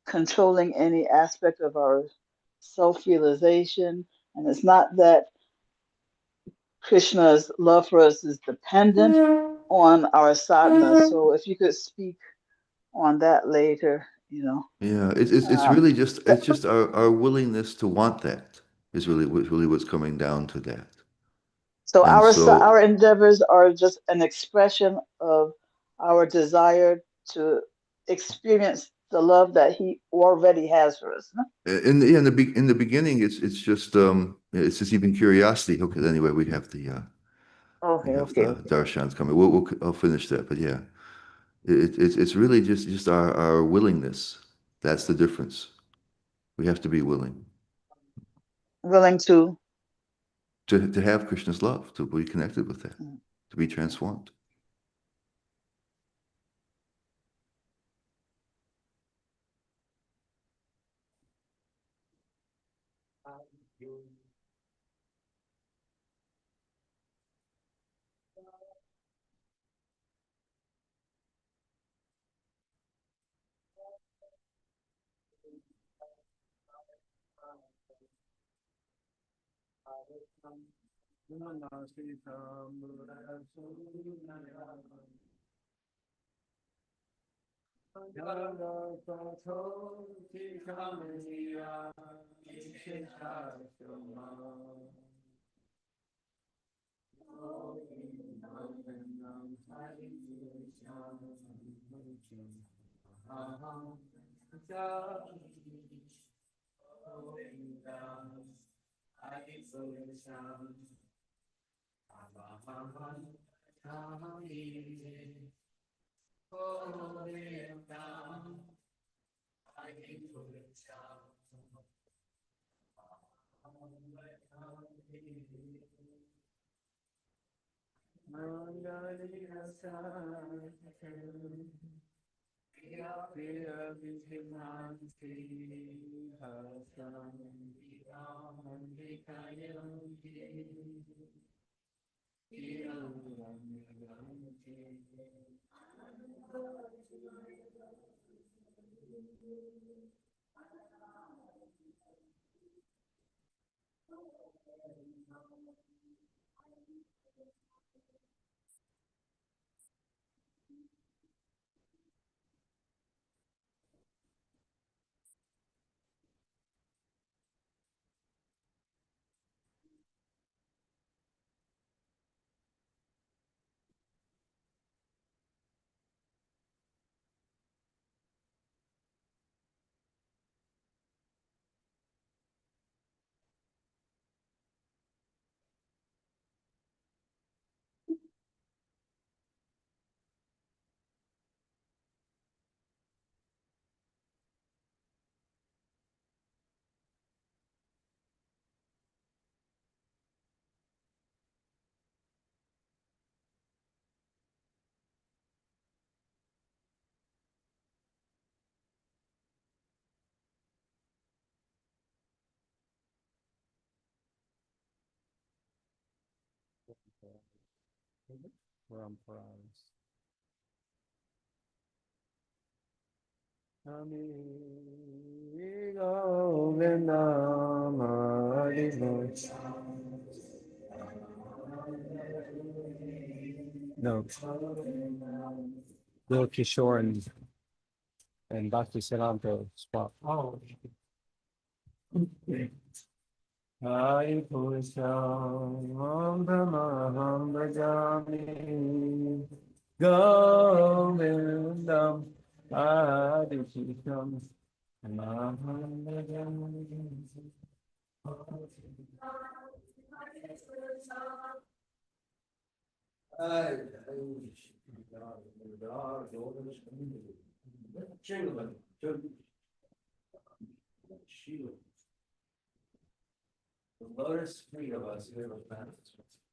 controlling any aspect of our self realization, and it's not that Krishna's love for us is dependent on our sadhana. So, if you could speak on that later. Yeah, it's Um, really just our willingness to want that is really what's coming down to that. so And our so endeavors are just an expression of our desire to experience the love that he already has for us. No? in the beginning, it's just even curiosity. Okay, anyway, we Okay, have okay, the okay. darshans coming. I'll finish that, but yeah, it's really just our willingness. That's the difference. We have to be willing Willing to. to have Krishna's love, to be connected with that, Mm, to be transformed. No, Bill Kishore and Dr. Saranto spot. Oh. Hari Purusham Brahmaham Bhajami Govindam Adishisham Maham Bhajami.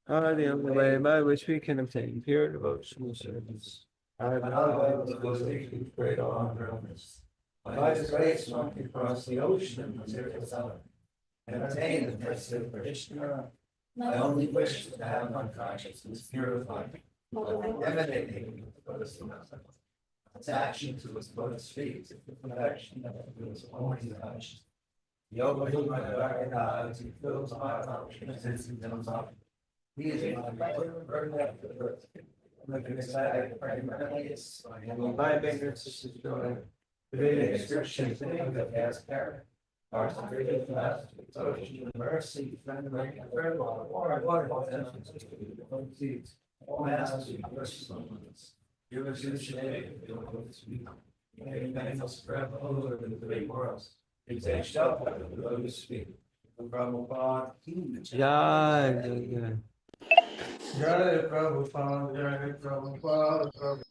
The only way by which we can obtain pure devotional service. By His grace, one can cross the ocean of material suffering and attain the bliss of Krishna. I only wish to have my consciousness purified, emanating with the Buddha's love. Its action to its Buddha's feet, the perfection of its only touch. Yoga He fills my functions and comes up. He is my burden after birth. Looking aside, primarily, my ignorance is joy. The description that has character. Our spirit fast, devotion, mercy, friendly, farewell, water, seeds, all masters, mercifulness. Give us your shade, may thankful spread all over the great worlds. Exalt up by the lotus feet. Prabhupada. Jai, Jai, Jai Prabhupada, Jai Prabhupada.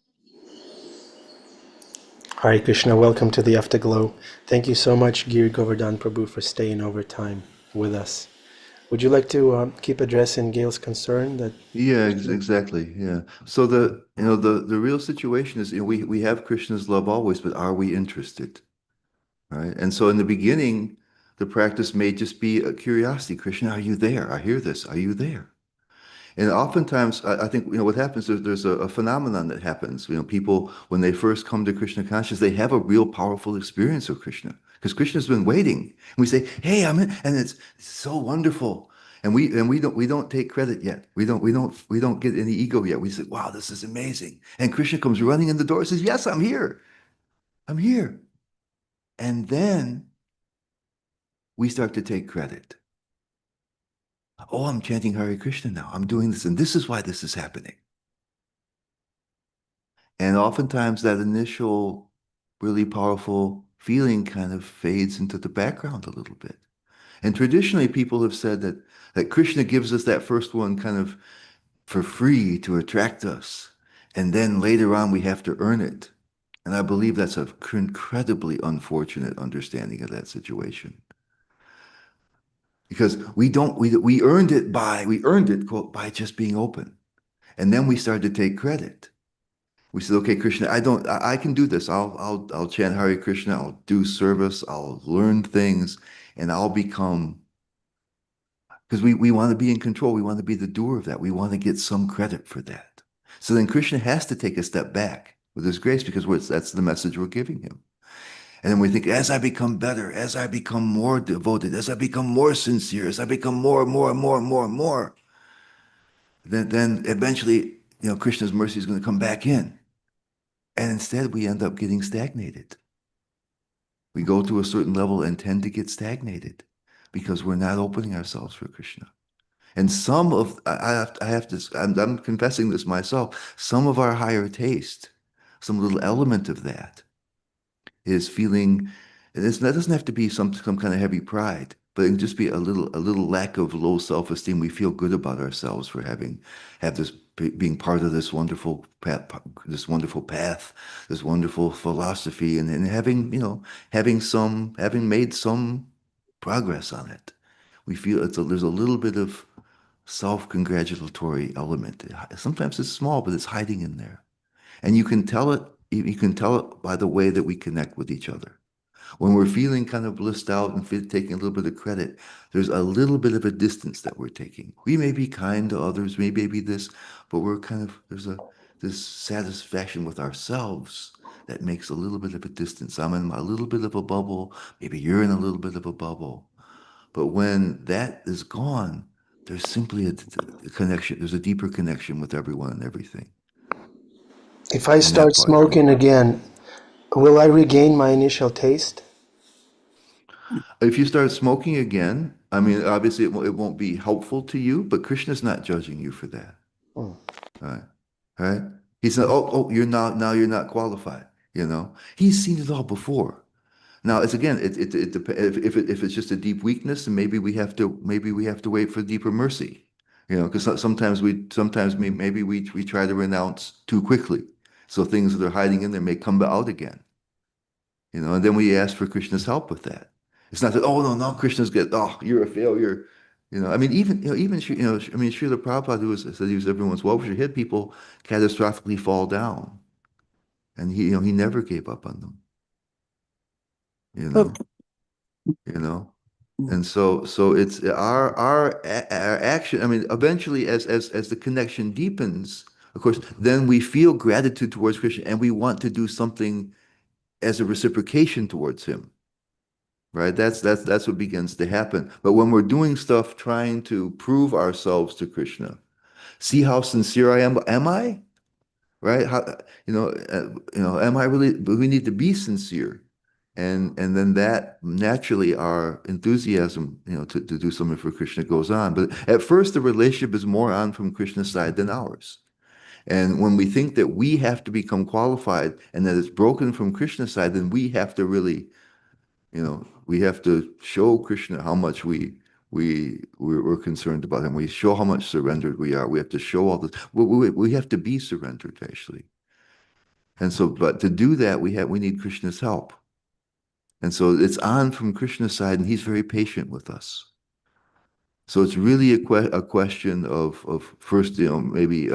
Hare Krishna, welcome to the Afterglow. Thank you so much, Giri Govardhan Prabhu, for staying over time with us. Would you like to keep addressing Gail's concern that? Yeah, exactly. Yeah. So the real situation is, we have Krishna's love always, but are we interested? Right. And so in the beginning, the practice may just be a curiosity. Krishna, are you there? I hear this. Are you there? And oftentimes, I think, what happens is there's a phenomenon that happens. People, when they first come to Krishna consciousness, they have a real powerful experience of Krishna because Krishna's been waiting. And we say, "Hey, I'm in," and it's so wonderful. And we don't take credit yet. We don't get any ego yet. We say, "Wow, this is amazing." And Krishna comes running in the door and says, "Yes, I'm here. I'm here." And then we start to take credit. Oh, I'm chanting Hare Krishna now. I'm doing this, and this is why this is happening. And oftentimes that initial really powerful feeling kind of fades into the background a little bit. And traditionally, people have said that Krishna gives us that first one kind of for free to attract us. And then later on, we have to earn it. And I believe that's an incredibly unfortunate understanding of that situation. Because we earned it quote, by just being open. And then we started to take credit. We said, "Okay, Krishna, I can do this. I'll chant Hare Krishna. I'll do service. I'll learn things, and I'll become." Because we want to be in control. We want to be the doer of that. We want to get some credit for that. So then Krishna has to take a step back with his grace because that's the message we're giving him. And then we think, as I become better, as I become more devoted, as I become more sincere, as I become more and more and more and more and more, then eventually, Krishna's mercy is going to come back in. And instead, we end up getting stagnated. We go to a certain level and tend to get stagnated because we're not opening ourselves for Krishna. And I'm confessing this myself, some of our higher taste, some little element of that is feeling, and that doesn't have to be some kind of heavy pride, but it can just be a little lack of low self-esteem. We feel good about ourselves for being part of this wonderful path, this wonderful philosophy, and having made some progress on it. We feel there's a little bit of self-congratulatory element. Sometimes it's small, but it's hiding in there. And you can tell it by the way that we connect with each other. When we're feeling kind of blissed out and taking a little bit of credit, there's a little bit of a distance that we're taking. We may be kind to others, maybe this, but there's this satisfaction with ourselves that makes a little bit of a distance. I'm in a little bit of a bubble. Maybe you're in a little bit of a bubble. But when that is gone, there's simply a connection. There's a deeper connection with everyone and everything. If I start smoking again, will I regain my initial taste? If you start smoking again, I mean, obviously it won't be helpful to you, but Krishna's not judging you for that. Oh. Right? Right? He's not, you're you're not qualified, He's seen it all before. Now, it's again, it depends. If it's just a deep weakness, then maybe we have to wait for deeper mercy, because sometimes we try to renounce too quickly, so things that are hiding in there may come out again, and then we ask for Krishna's help with that. It's not that, oh no, now Krishna's you're a failure, I mean, Srila Prabhupada, who said he was everyone's well-wisher, had people catastrophically fall down, and he never gave up on them. you know, you know. And so it's our action. I mean, eventually, as the connection deepens, of course, then we feel gratitude towards Krishna, and we want to do something as a reciprocation towards him. Right? That's what begins to happen. But when we're doing stuff trying to prove ourselves to Krishna, see how sincere I am. Am I? Right? Am I really? But we need to be sincere. And then that naturally our enthusiasm, to do something for Krishna goes on. But at first the relationship is more on from Krishna's side than ours. And when we think that we have to become qualified and that it's broken from Krishna's side, then we have to really, we have to show Krishna how much we're concerned about him. We show how much surrendered we are. We have to show all this. We have to be surrendered, actually. And so, but to do that, we need Krishna's help. And so it's on from Krishna's side, and he's very patient with us. So it's really a question of first, maybe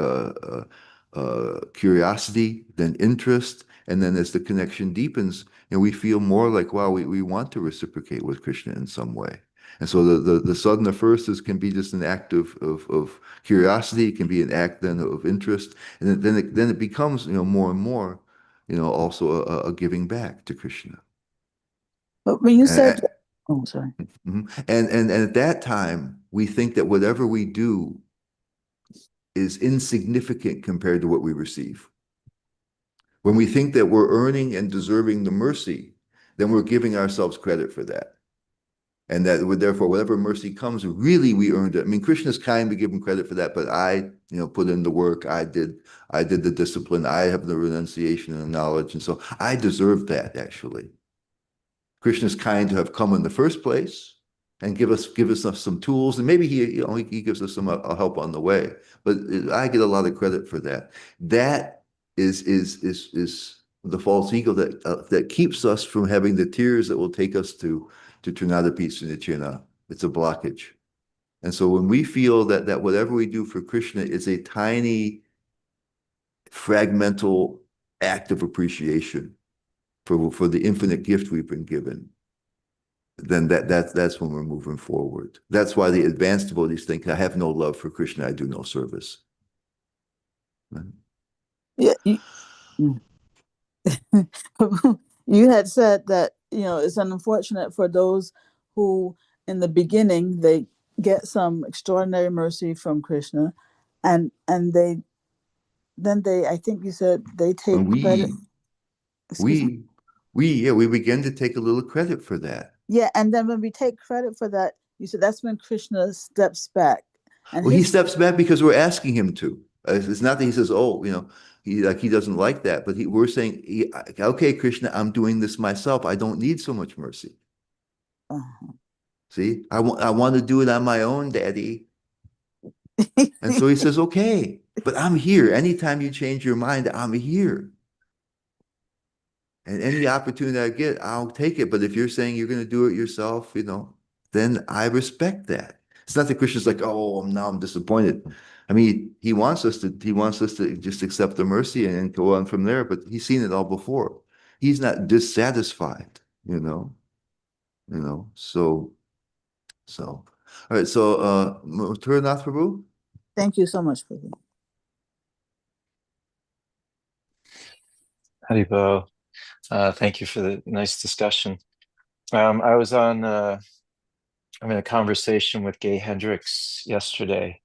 curiosity, then interest, and then as the connection deepens, we feel more like, wow, we want to reciprocate with Krishna in some way. And so the sadhana first can be just an act of curiosity. It can be an act then of interest, and then it becomes more and more, also a giving back to Krishna. But when you said, And, oh, sorry. and at that time, we think that whatever we do is insignificant compared to what we receive. When we think that we're earning and deserving the mercy, then we're giving ourselves credit for that. And that therefore, whatever mercy comes, really we earned it. I mean, Krishna's kind, we give him credit for that, but I, put in the work, I did the discipline, I have the renunciation and the knowledge, and so I deserve that actually. Krishna's kind to have come in the first place and give us some tools, and maybe he gives us some help on the way. But I get a lot of credit for that. That is the false ego that keeps us from having the tears that will take us to Trinadapi Sunichena. It's a blockage. And so when we feel that whatever we do for Krishna is a tiny fragmental act of appreciation for the infinite gift we've been given, then that's when we're moving forward. That's why the advanced devotees think, I have no love for Krishna, I do no service. Right? Yeah, you had said that, it's unfortunate for those who in the beginning they get some extraordinary mercy from Krishna, and they I think you said they take credit. We begin to take a little credit for that. Yeah, and then when we take credit for that, you said that's when Krishna steps back. And he steps back because we're asking him to. It's not that he says, "Oh, he doesn't like that," but we're saying, "Okay, Krishna, I'm doing this myself. I don't need so much mercy." See, I want to do it on my own, Daddy. And so he says, "Okay, but I'm here. Anytime you change your mind, I'm here. And any opportunity I get, I'll take it. But if you're saying you're going to do it yourself, then I respect that." It's not that Krishna's like, "Oh, now I'm disappointed." I mean, he wants us to just accept the mercy and go on from there, but he's seen it all before. He's not dissatisfied, so all right, so Mathuranath Prabhu. Thank you so much, Prabhu. Haribo. Thank you for the nice discussion. I was I'm in a conversation with Gay Hendricks yesterday.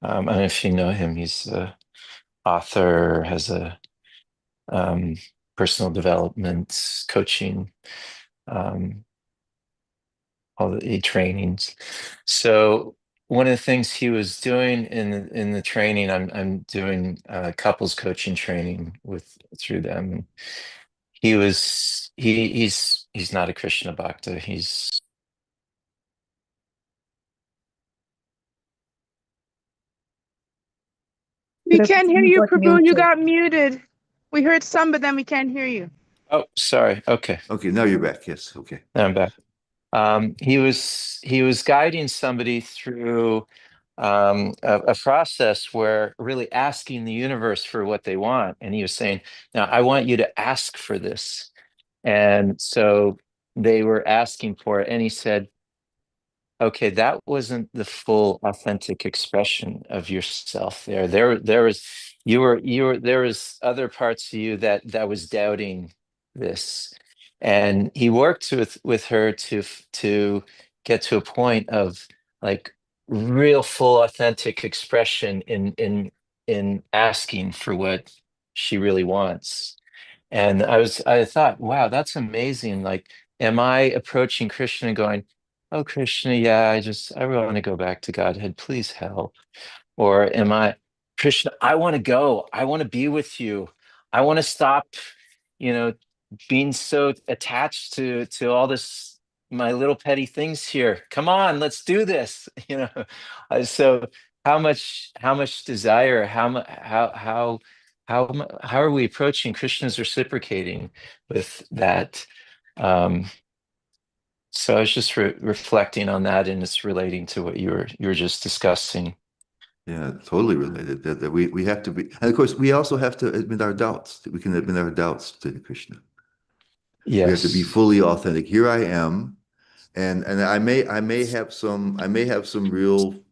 I don't know if you know him. He's an author, has a personal development coaching, all the trainings. So one of the things he was doing in the training, I'm doing couples coaching training through them. He's not a Krishna Bhakta. We can't hear you, Prabhu. You got muted. We heard some, but then we can't hear you. Oh, sorry. Okay. Okay, now you're back. Yes. Okay. Now I'm back. He was guiding somebody through a process where really asking the universe for what they want, and he was saying, "Now I want you to ask for this." And so they were asking for it, and he said, "Okay, that wasn't the full authentic expression of yourself there. There was there was other parts of you that was doubting this." And he worked with her to get to a point of like real full authentic expression in asking for what she really wants. And I thought, wow, that's amazing. Like, am I approaching Krishna and going, "Oh, Krishna, yeah, I really want to go back to Godhead. Please help." Or am I, "Krishna, I want to go. I want to be with you. I want to stop, you know, being so attached to all this, my little petty things here. Come on, let's do this." So how much desire, how are we approaching? Krishna's reciprocating with that. So I was just reflecting on that, and it's relating to what you were just discussing. Yeah, totally related. That we have to be, and of course, we also have to admit our doubts. We can admit our doubts to Krishna. We have to be Yes. fully authentic. Here I am, and I may have some real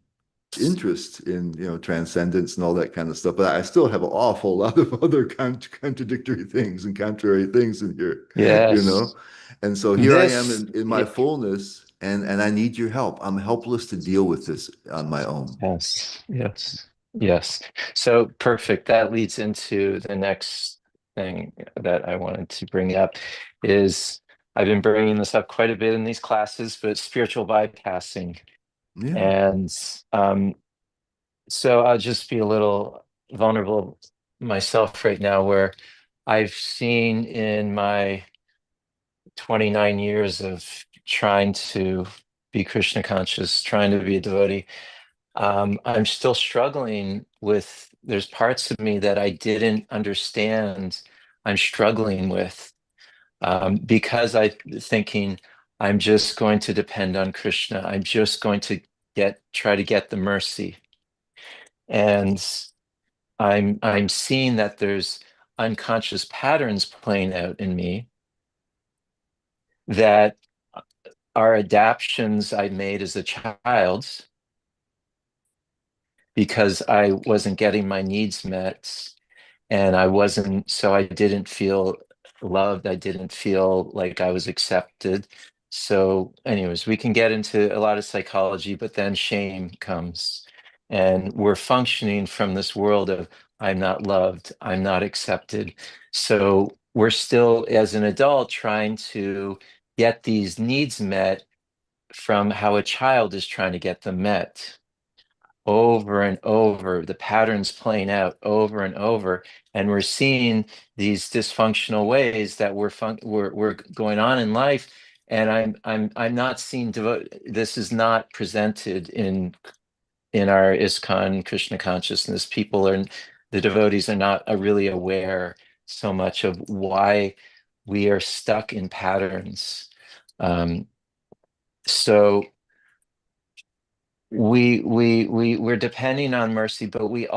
interest in, transcendence and all that kind of stuff, but I still have an awful lot of other contradictory things and contrary things in here, you Yes. know. And so here I am This, in my fullness, and I need your help. I'm helpless to deal with this on my own. yes, yes, yes. So perfect. That leads into the next thing that I wanted to bring up is I've been bringing this up quite a bit in these classes, but spiritual bypassing. Yeah, And so I'll just be a little vulnerable myself right now, where I've seen in my 29 years of trying to be Krishna conscious, trying to be a devotee, I'm still struggling with, there's parts of me that I didn't understand, I'm struggling with, because I thinking I'm just going to depend on Krishna. I'm just going to try to get the mercy. And I'm seeing that there's unconscious patterns playing out in me that are adaptations I made as a child because I wasn't getting my needs met, and so I didn't feel loved. I didn't feel like I was accepted. So, anyways, we can get into a lot of psychology, but then shame comes, and we're functioning from this world of I'm not loved, I'm not accepted. So, we're still, as an adult, trying to get these needs met from how a child is trying to get them met over and over, the patterns playing out over and over, and we're seeing these dysfunctional ways that we're going on in life. And I'm not seeing this is not presented in our ISKCON Krishna consciousness. The devotees are not really aware so much of why we are stuck in patterns. So we're depending on mercy, but we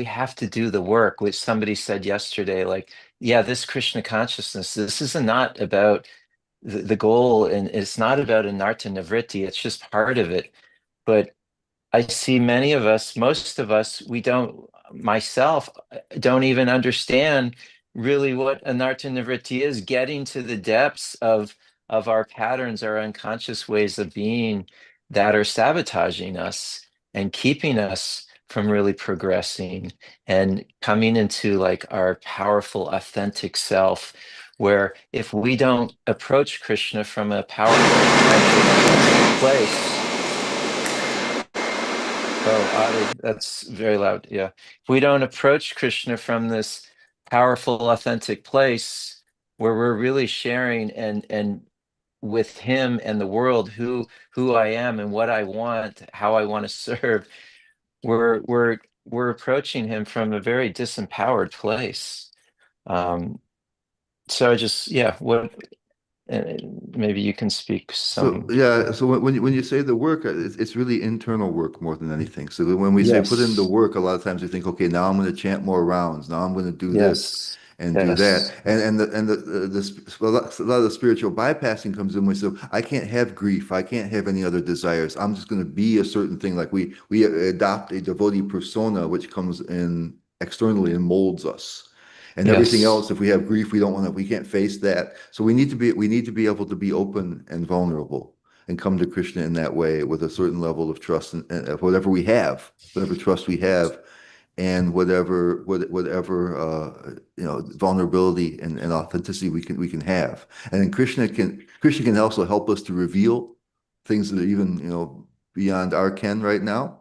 have to do the work, which somebody said yesterday, like, yeah, this Krishna consciousness, this is not about the goal, and it's not about anartha nivritti, it's just part of it. But I see many of us, most of us, we don't, myself, don't even understand really what anartha nivritti is, getting to the depths of our patterns, our unconscious ways of being that are sabotaging us and keeping us from really progressing and coming into like our powerful, authentic self. Where if we don't approach Krishna from a powerful, authentic place, oh, Adi, that's very loud. Yeah. If we don't approach Krishna from this powerful, authentic place where we're really sharing and with him and the world who I am and what I want, how I want to serve, we're approaching him from a very disempowered place. So I just, yeah, uh, maybe you can speak So some. yeah, so when you say the work, it's really internal work more than anything. So that when we say put in the Yes, work, a lot of times we think, okay, now I'm going to chant more rounds. Now I'm going to do this yes, and do that. yes, A lot of the spiritual bypassing comes in. We say, I can't have grief. I can't have any other desires. I'm just going to be a certain thing. Like we adopt a devotee persona, which comes in externally and molds us. And everything yes, else, if we have grief, we can't face that. So we need to be able to be open and vulnerable and come to Krishna in that way with a certain level of trust and whatever we have, whatever trust we have, and whatever vulnerability and authenticity we can have. And then Krishna can also help us to reveal things that are even beyond our ken right now.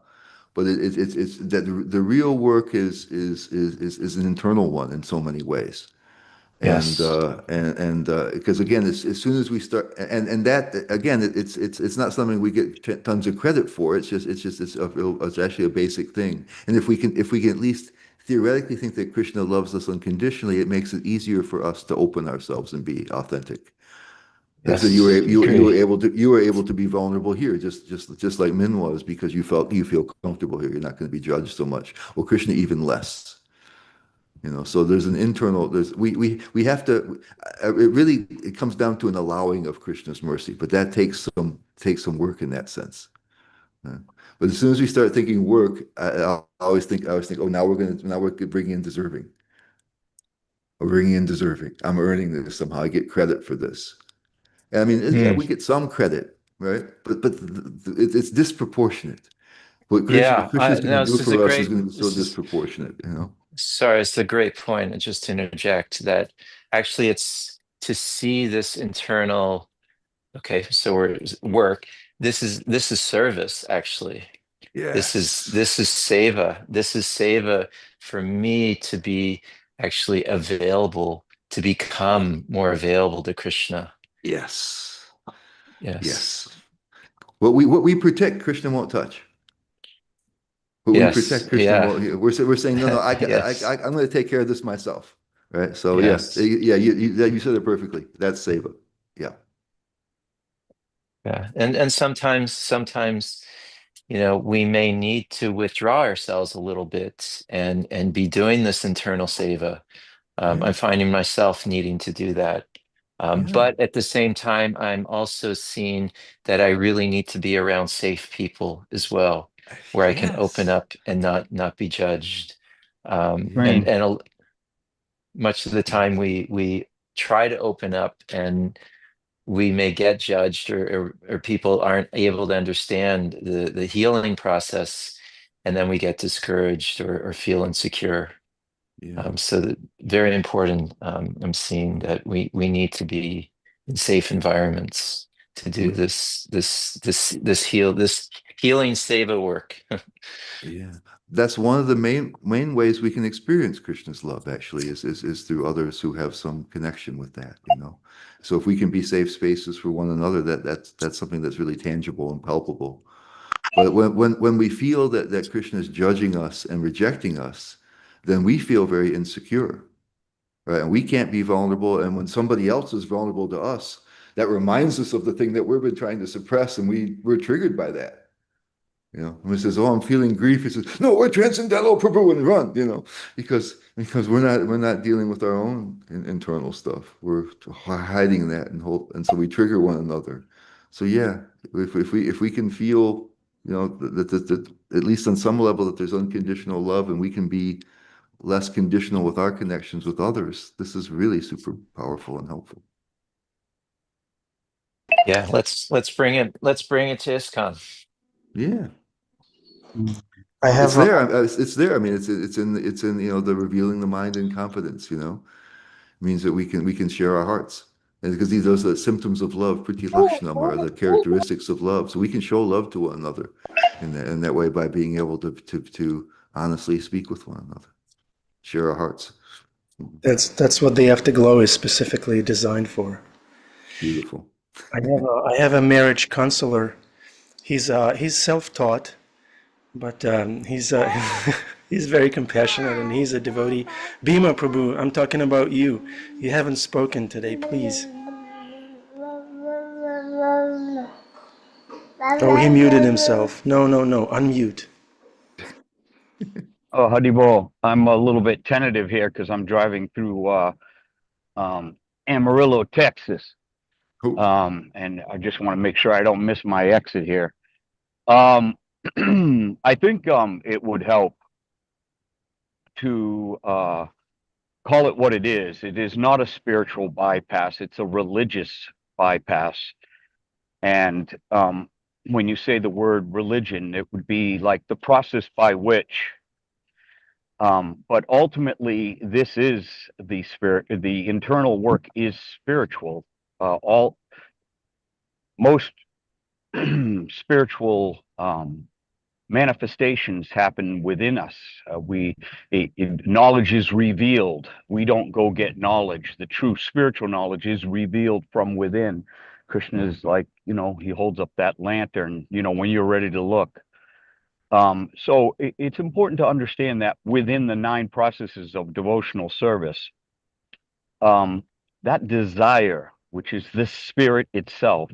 But it's that the real work is an internal one in so many ways. yes. And because again, as soon as we start, and that again, it's not something we get tons of credit for. It's actually a basic thing. And if we can at least theoretically think that Krishna loves us unconditionally, it makes it easier for us to open ourselves and be authentic. Like I said, Yes, agree. you were able to be vulnerable here, just like Min was, because you feel comfortable here. You're not going to be judged so much. Well, Krishna even less. You know, so there's an internal, we have to, it comes down to an allowing of Krishna's mercy, but that takes some work in that sense. But as soon as we start thinking work, I always think, oh, now we're bringing in deserving. We're bringing in deserving. I'm earning this somehow. I get credit for this. And I mean, yeah, we get some credit, right? But it's disproportionate. What Yeah, Krishna's going no, to this do is a for us is great, going to be so this is, disproportionate, you know? sorry, it's a great point. And just to interject that actually it's to see this internal, okay, so we're work. This is service, actually. Yes. This is seva. This is seva for me to be actually available, to become more available to Krishna. Yes. Yes. Yes. What we protect, Krishna won't touch. What we Yes. protect, Krishna Yeah. won't. We're saying no, no. Yes. I'm going to take care of this myself, right? So yeah, Yes. yeah. You said it perfectly. That's seva. Yeah. Yeah. And sometimes, you know, we may need to withdraw ourselves a little bit and be doing this internal seva. Yeah. I'm finding myself needing to do that. Yeah. But at the same time, I'm also seeing that I really need to be around safe people as well, where I can open Yes. up and not be judged. Yeah. Much of the time, we try to open up, and we may get judged, or people aren't able to understand the healing process, and then we get discouraged or feel insecure. Yeah. So very important. I'm seeing that we need to be in safe environments to do We- this healing seva work. Yeah. That's one of the main ways we can experience Krishna's love, actually, is through others who have some connection with that, you know. So if we can be safe spaces for one another, that's something that's really tangible and palpable. But when we feel that Krishna is judging us and rejecting us, then we feel very insecure, right? And we can't be vulnerable. And when somebody else is vulnerable to us, that reminds us of the thing that we've been trying to suppress, and we're triggered by that. You know, when he says, "Oh, I'm feeling grief," he says, "No, we're transcendental, Prabhu, and run." You know, because we're not dealing with our own internal stuff. We're hiding that and so we trigger one another. So yeah, if we can feel, you know, that at least on some level that there's unconditional love, and we can be less conditional with our connections with others, this is really super powerful and helpful. Yeah, let's bring it to ISKCON. Yeah. I It's have there. It's there. I mean, it's in you know, the revealing the mind in confidence. You know, it means that we can share our hearts, and because those are the symptoms of love. Priti lakshanam are the characteristics of love. So we can show love to one another in that way, by being able to honestly speak with one another, share our hearts. that's what the Afterglow is specifically designed for. Beautiful. I have a marriage counselor. He's self-taught, but he's very compassionate, and he's a devotee. Bhima Prabhu, I'm talking about you. You haven't spoken today, please. Oh, he muted himself. No, unmute. Oh, Haribol, I'm a little bit tentative here because I'm driving through Amarillo, Texas, Cool. and I just want to make sure I don't miss my exit here. Um, I think it would help to call it what it is. It is not a spiritual bypass; it's a religious bypass. And when you say the word religion, it would be like the process by which. But ultimately, this is the spirit. The internal work is spiritual. All most spiritual manifestations happen within us. Knowledge is revealed. We don't go get knowledge. The true spiritual knowledge is revealed from within. Krishna is like, he holds up that lantern. When you're ready to look. So it's important to understand that within the 9 processes of devotional service, that desire, which is the spirit itself,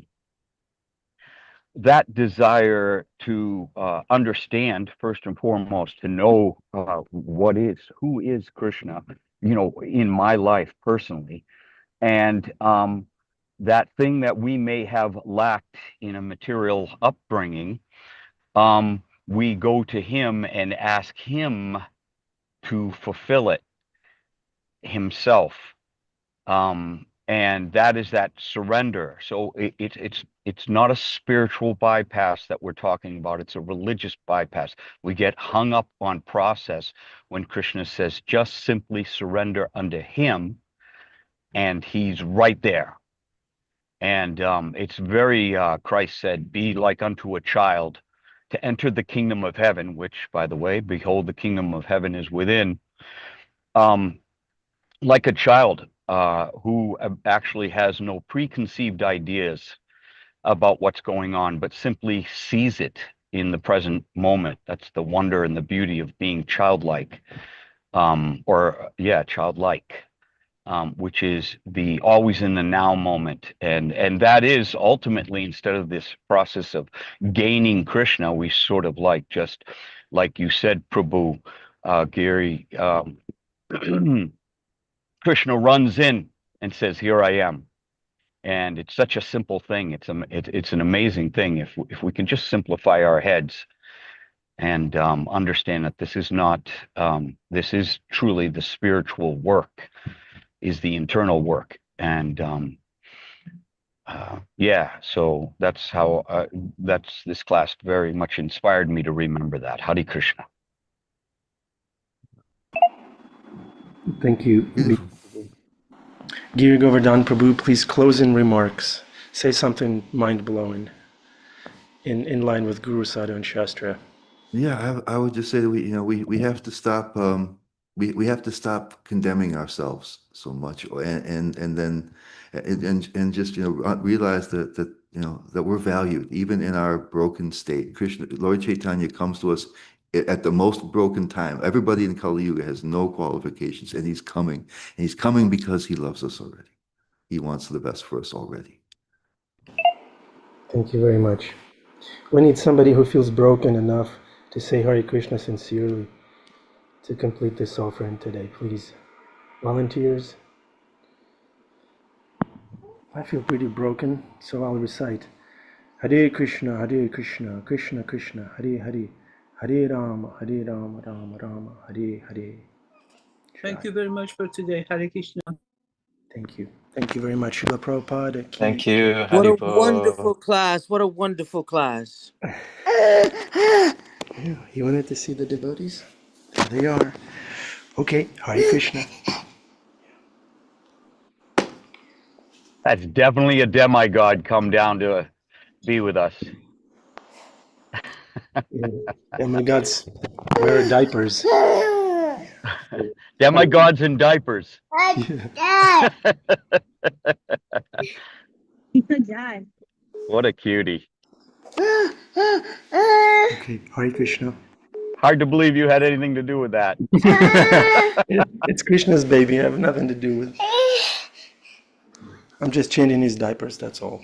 that desire to understand, first and foremost, to know who is Krishna, in my life personally, and that thing that we may have lacked in a material upbringing, we go to him and ask him to fulfill it himself. And that is that surrender. So it's not a spiritual bypass that we're talking about. It's a religious bypass. We get hung up on process when Krishna says, just simply surrender unto him, and he's right there. And it's very, Christ said, be like unto a child to enter the kingdom of heaven, which, by the way, behold, the kingdom of heaven is within. Like a child who actually has no preconceived ideas about what's going on, but simply sees it in the present moment. That's the wonder and the beauty of being childlike, childlike, which is the always in the now moment. And that is ultimately, instead of this process of gaining Krishna, we sort of just like you said, Prabhu, Giri, Krishna runs in and says, "Here I am," and it's such a simple thing. It's an amazing thing if we can just simplify our heads and understand that this is not this is truly the spiritual work, is the internal work, and so that's how this class very much inspired me to remember that. Hare Krishna. Thank you. Beautiful. Giri Govardhan Prabhu, please close in remarks. Say something mind-blowing in line with Guru, Sadhu, and Shastra. Yeah, I would just say that we have to stop we have to stop condemning ourselves so much, and then just realize that that we're valued even in our broken state. Krishna, Lord Chaitanya comes to us at the most broken time. Everybody in Kali Yuga has no qualifications, and he's coming because he loves us already. He wants the best for us already. Thank you very much. We need somebody who feels broken enough to say Hare Krishna sincerely to complete this offering today, please. Volunteers? I feel pretty broken, so I'll recite. Hare Krishna, Krishna Krishna, Hare Hare, Hare Rama, Rama Rama, Hare Hare. Thank you very much for today. Hare Krishna. Thank you. Thank you very much, Srila Prabhupada. Thank you. What a Haribo. wonderful class. What a wonderful class. You wanted to see the devotees? There they are. Okay, Hare Krishna. That's definitely a demigod come down to be with us. Demigods wear diapers. Demigods in diapers. What a cutie. Okay, Hare Krishna. Hard to believe you had anything to do with that. It's Krishna's baby. I have nothing to do with it. I'm just changing his diapers, that's all.